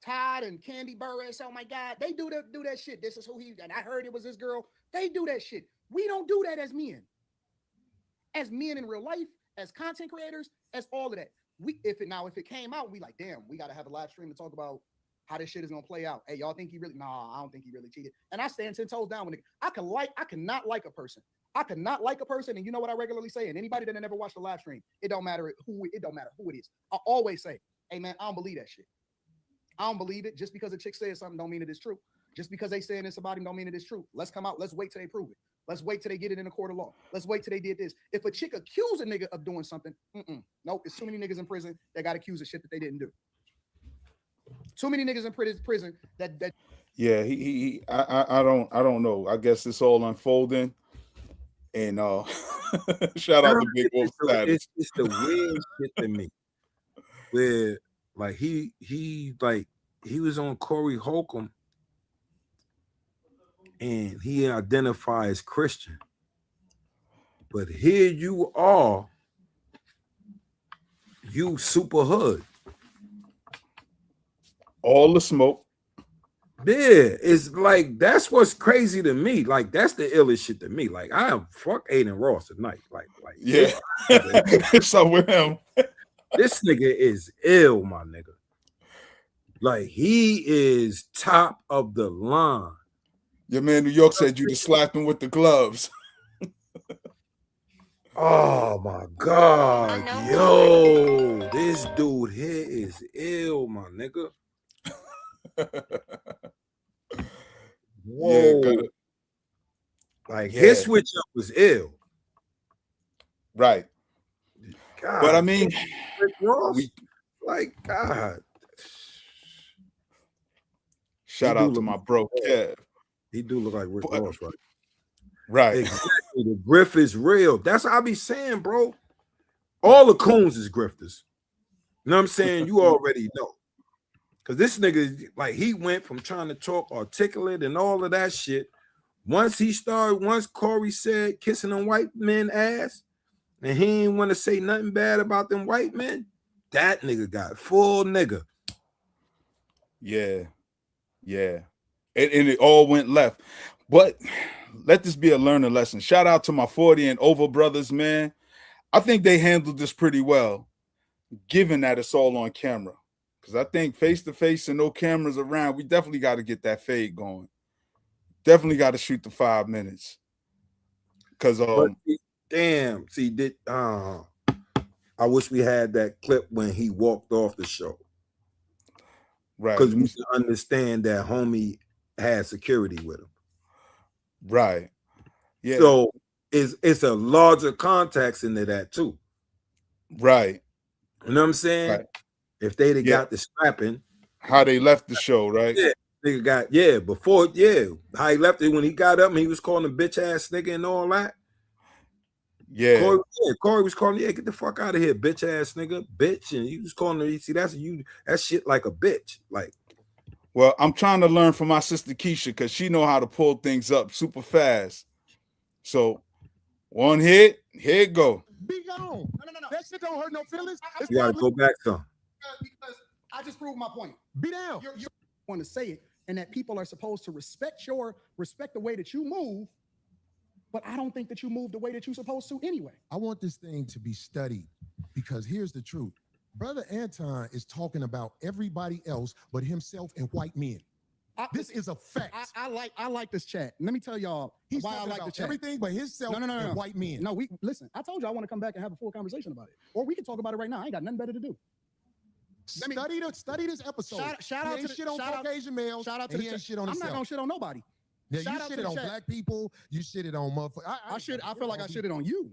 Todd and Candy Burris. Oh my God, they do that shit. This is who he. And I heard it was this girl. They do that shit. We don't do that as men. As men in real life, as content creators, as all of that. If it came out, we like, damn, we got to have a live stream to talk about how this shit is gonna play out. Hey, y'all think he really? Nah, I don't think he really cheated. And I stand 10 toes down with it. I cannot like a person. I cannot like a person, and you know what I regularly say. And anybody that never watched the live stream, it don't matter who it is. I always say, hey man, I don't believe that shit. I don't believe it. Just because a chick says something don't mean it is true. Just because they saying this about him don't mean it is true. Let's come out. Let's wait till they prove it. Let's wait till they get it in a court of law. Let's wait till they did this. If a chick accuse a nigga of doing something, nope, it's too many niggas in prison that got accused of shit that they didn't do. Too many niggas in prison that Yeah, I don't know. I guess it's all unfolding. And shout out to Big Wolf Status. It's the weird shit to me. Where like he was on Corey Holcomb and he identifies as Christian. But here you are, you super hood. All the smoke. Yeah, it's like that's what's crazy to me. Like that's the illest shit to me. Like I am fuck Aiden Ross tonight. Like yeah, it's up with him. This nigga is ill, my nigga. Like he is top of the line. Your man New York said you just slapped him with the gloves. Oh my God, yo, this dude here is ill, my nigga. Whoa, Yeah, like his switch up was ill, right? God, But I mean, like God. Shout out to my bro Kev. He do look like Rick Ross, right? Right. Exactly. The grift is real. That's what I be saying, bro. All the coons is grifters. You know what I'm saying? You already know. Because this nigga, like, he went from trying to talk articulate and all of that shit. Once Corey said kissing them white men ass, and he didn't want to say nothing bad about them white men, that nigga got full nigga. Yeah. Yeah. And it all went left. But let this be a learning lesson. Shout out to my 40 and over brothers, man. I think they handled this pretty well, given that it's all on camera. Because I think face-to-face and no cameras around, we definitely got to get that fade going. Definitely got to shoot the 5 minutes. Because damn, see, I wish we had that clip when he walked off the show. Right. Because we should understand that homie had security with him. Right. Yeah. So it's a larger context into that too. Right. You know what I'm saying? Right. If they'd have got the strapping. How they left the show, right? Yeah. Nigga got, how he left it when he got up and he was calling him bitch ass nigga and all that. Yeah. Corey was calling, get the fuck out of here, bitch ass nigga, bitch. And he was calling her, see, that shit like a bitch. Like, well, I'm trying to learn from my sister Keisha because she know how to pull things up super fast. So one hit, here it go. Be gone. No. That shit don't hurt no feelings. You gotta go back some. Because I just proved my point. Be down. You want to say it, and that people are supposed to respect the way that you move, but I don't think that you move the way that you're supposed to anyway. I want this thing to be studied because here's the truth. Brother Anton is talking about everybody else but himself and white men. This is a fact. I like this chat. Let me tell y'all He's why I like the chat. Everything but himself and white men. No, listen. I told you I want to come back and have a full conversation about it, or we can talk about it right now. I ain't got nothing better to do. Study this episode. Shout out to shit on Caucasian males. Shout out to the shit on himself. I'm not gonna shit on nobody. Yeah, you shitted on black people. You shitted on motherfuckers. I feel like I shitted on you.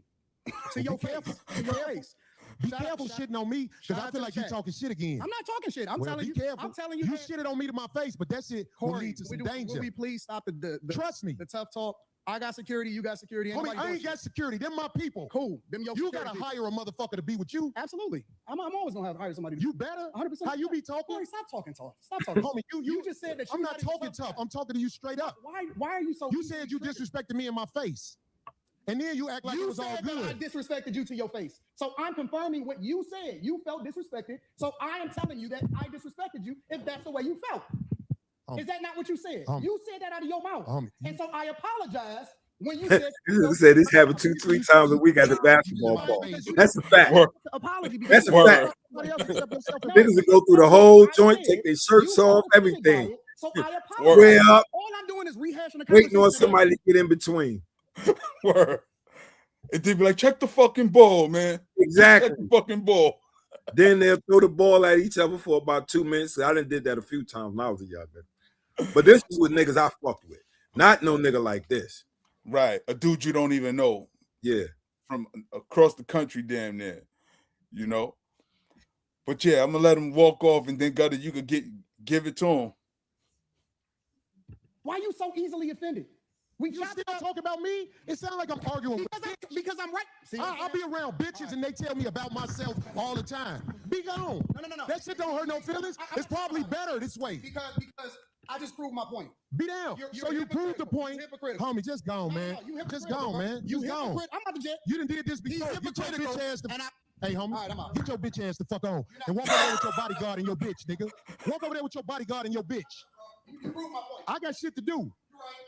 To your face. To your face. Be careful shitting on me because I feel like you're talking shit again. I'm not talking shit. I'm telling you. Careful. I'm telling you. You shitted on me to my face, but that shit will lead to some danger. Will we please stop the trust me, the tough talk? I got security. You got security. Homie, I ain't got security. Them my people. Cool. Them your. You gotta hire a motherfucker to be with you. Absolutely. I'm always gonna hire somebody. You better. 100%. How you be talking? Corey, stop talking tough. Stop talking. Homie, you just said that. I'm not talking tough. I'm talking to you straight up. Why are you so? You said you disrespected me in my face. And then you act like it was all good. I disrespected you to your face. So I'm confirming what you said. You felt disrespected. So I am telling you that I disrespected you if that's the way you felt. Is that not what you said? You said that out of your mouth. And so I apologize when you said this happened 2-3 times a week at the basketball court. That's a fact. Apology. That's a fact. Niggas that go through the whole joint, take their shirts off, everything. So I apologize. Way up. All I'm doing is rehashing the waiting on somebody to get in between. Word. And they'd be like, check the fucking ball, man. Exactly. Check the fucking ball. Then they'll throw the ball at each other for about 2 minutes. I done did that a few times when I was a young nigga. But this is with niggas I fucked with. Not no nigga like this. Right. A dude you don't even know. Yeah. From across the country, damn near. You know? But yeah, I'm gonna let him walk off, and then Gutter, you could give it to him. Why you so easily offended? We You still talk about me? It sounds like I'm arguing because I'm right. See, I'll be around bitches and they tell me about myself all the time. Be gone. No. That shit don't hurt no feelings. It's probably better this way. Because I just proved my point. Be down. So you proved the point. Homie, just gone, man. Just gone, man. You gone. I'm out the jet. You done did this before. Get your bitch ass to... Hey, homie, right, I'm out. get your bitch ass the fuck on. And walk over there with your bodyguard and your bitch, nigga. Walk over there with your bodyguard and your bitch. You proved my point. I got shit to do.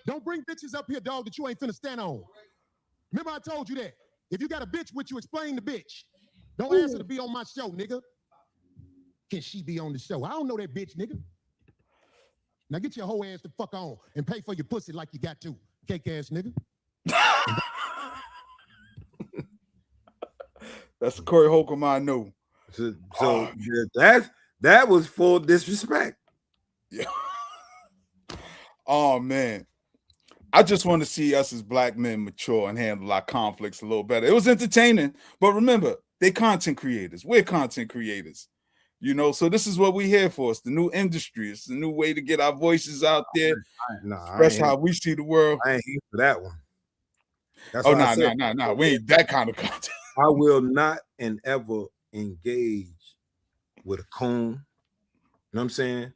Don't bring bitches up here, dog, that you ain't finna stand on. Remember I told you that. If you got a bitch with you, explain the bitch. Don't ask her to be on my show, nigga. Can she be on the show? I don't know that bitch, nigga. Now get your whole ass the fuck on and pay for your pussy like you got to. Cake ass nigga. That's the Corey Holcomb I know. So that was full disrespect. Yeah. Oh man. I just want to see us as black men mature and handle our conflicts a little better. It was entertaining, but remember, they content creators. We're content creators. You know, so this is what we're here for. It's the new industry. It's the new way to get our voices out there. That's how we see the world. I ain't here for that one. That's nah. We ain't that kind of content. I will not and ever engage with a coon. You know what I'm saying?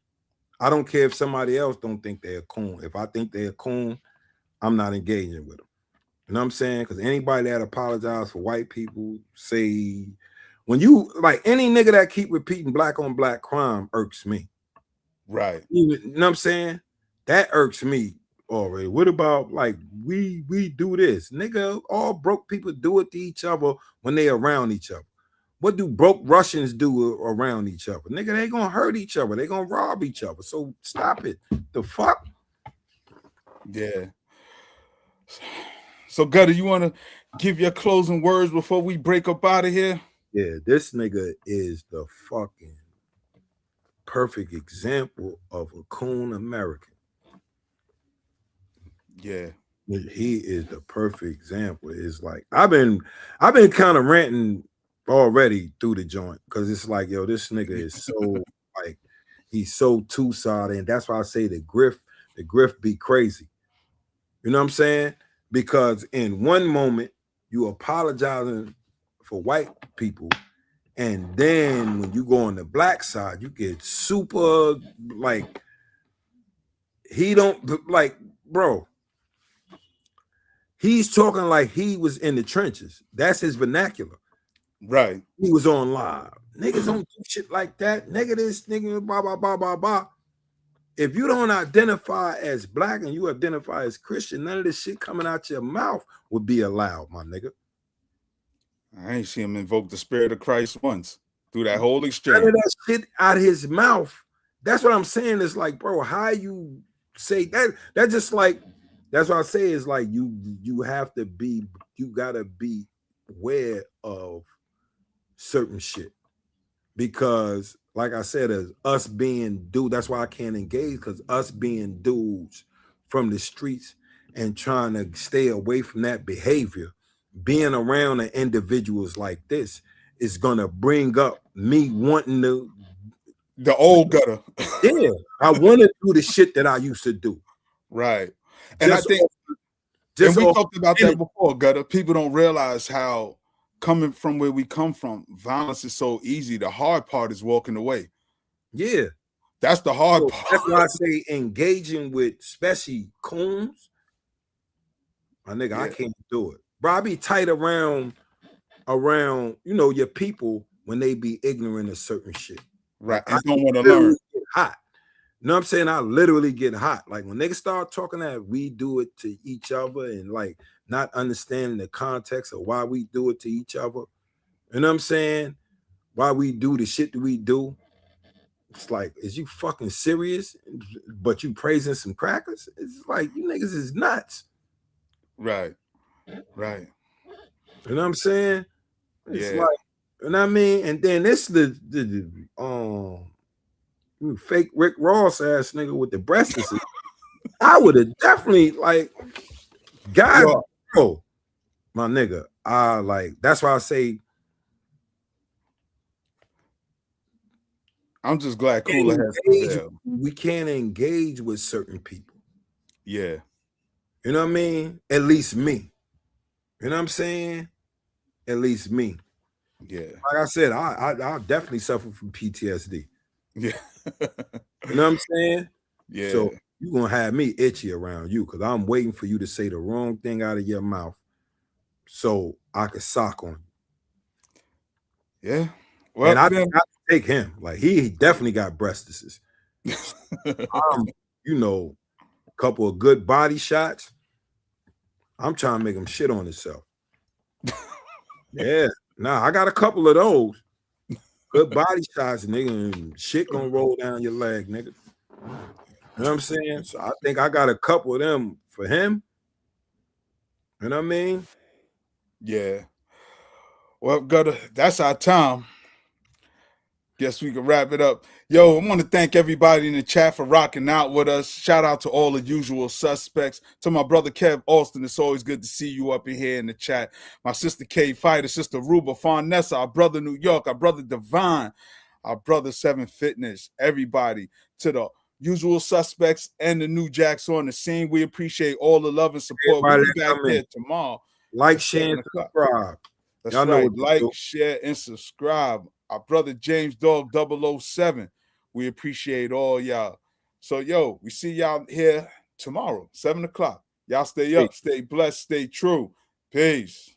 I don't care if somebody else don't think they're a coon. If I think they're a coon, I'm not engaging with them. You know what I'm saying? Because anybody that apologize for white people, say, when you, like, any nigga that keep repeating black on black crime irks me. Right. You know what I'm saying? That irks me already. What about, like, we do this? Nigga, all broke people do it to each other when they around each other. What do broke Russians do around each other? Nigga, they gonna hurt each other. They gonna rob each other. So stop it. The fuck? Yeah. So Gutter, you want to give your closing words before we break up out of here? Yeah, this nigga is the fucking perfect example of a coon American. Yeah. He is the perfect example. It's like I've been kind of ranting already through the joint because it's like, yo, this nigga is so like he's so two-sided, and that's why I say the grift be crazy. You know what I'm saying? Because in one moment you apologizing for white people, and then when you go on the black side, you get super like he don't like, bro. He's talking like he was in the trenches. That's his vernacular. Right. He was on live. Niggas don't do shit like that. Nigga this, nigga blah, blah, blah, blah, blah. If you don't identify as black and you identify as Christian, none of this shit coming out your mouth would be allowed, my nigga. I ain't seen him invoke the spirit of Christ once through that whole exchange. None of that shit out of his mouth. That's what I'm saying. It's like, bro, how you say that? That's just like, that's what I say is like you have to be, you gotta be aware of certain shit. Because like I said, as us being dudes, that's why I can't engage, because us being dudes from the streets and trying to stay away from that behavior, being around individuals like this is gonna bring up me wanting to the old Gutter. Yeah, I want to do the shit that I used to do. Right. And I think and we talked about that before, Gutter. People don't realize how coming from where we come from, violence is so easy. The hard part is walking away. Yeah. That's the hard part. That's why I say engaging with especially coons. My nigga, I can't do it. Bro, I be tight around, you know, your people when they be ignorant of certain shit. Right. And don't want to learn. Get hot. You know what I'm saying? I literally get hot. Like when niggas start talking that we do it to each other and like not understanding the context of why we do it to each other. You know what I'm saying? Why we do the shit that we do. It's like, is you fucking serious? But you praising some crackers? It's like, you niggas is nuts. Right. Right. You know what I'm saying? It's like, You know what I mean? And then this the fake Rick Ross ass nigga with the breasts. I would have definitely like God, Yo, bro, my nigga. I like that's why I say I'm just glad can't Cooler has engage- prevailed. we can't engage with certain people. Yeah. You know what I mean? At least me. You know what I'm saying? At least me. Yeah. Like I said, I definitely suffer from PTSD. Yeah. You know what I'm saying? Yeah. So you're gonna have me itchy around you because I'm waiting for you to say the wrong thing out of your mouth so I could sock on you. Yeah. Well, And I then, did not take him. Like he definitely got breastises. You know, a couple of good body shots. I'm trying to make him shit on himself. Yeah. Nah, I got a couple of those. Good body shots, nigga, and shit gonna roll down your leg, nigga. You know what I'm saying? So I think I got a couple of them for him. You know what I mean? yeah. Well, that's our time. Guess we can wrap it up. Yo, I want to thank everybody in the chat for rocking out with us. Shout out to all the usual suspects. To my brother Kev Austin, it's always good to see you up in here in the chat. My sister K Fighter, sister Ruba Farnessa, our brother New York, our brother Divine, our brother Seven Fitness, everybody. To the usual suspects and the new jacks on the scene, we appreciate all the love and support. We'll Everybody be that back come in. here tomorrow. Like, at share, 7 and o'clock. subscribe. That's Y'all know right. what to Like, do. share, and subscribe. Our brother James Dog 007. We appreciate all y'all. So, yo, we see y'all here tomorrow, 7 o'clock. Y'all stay up, stay blessed, stay true. Peace.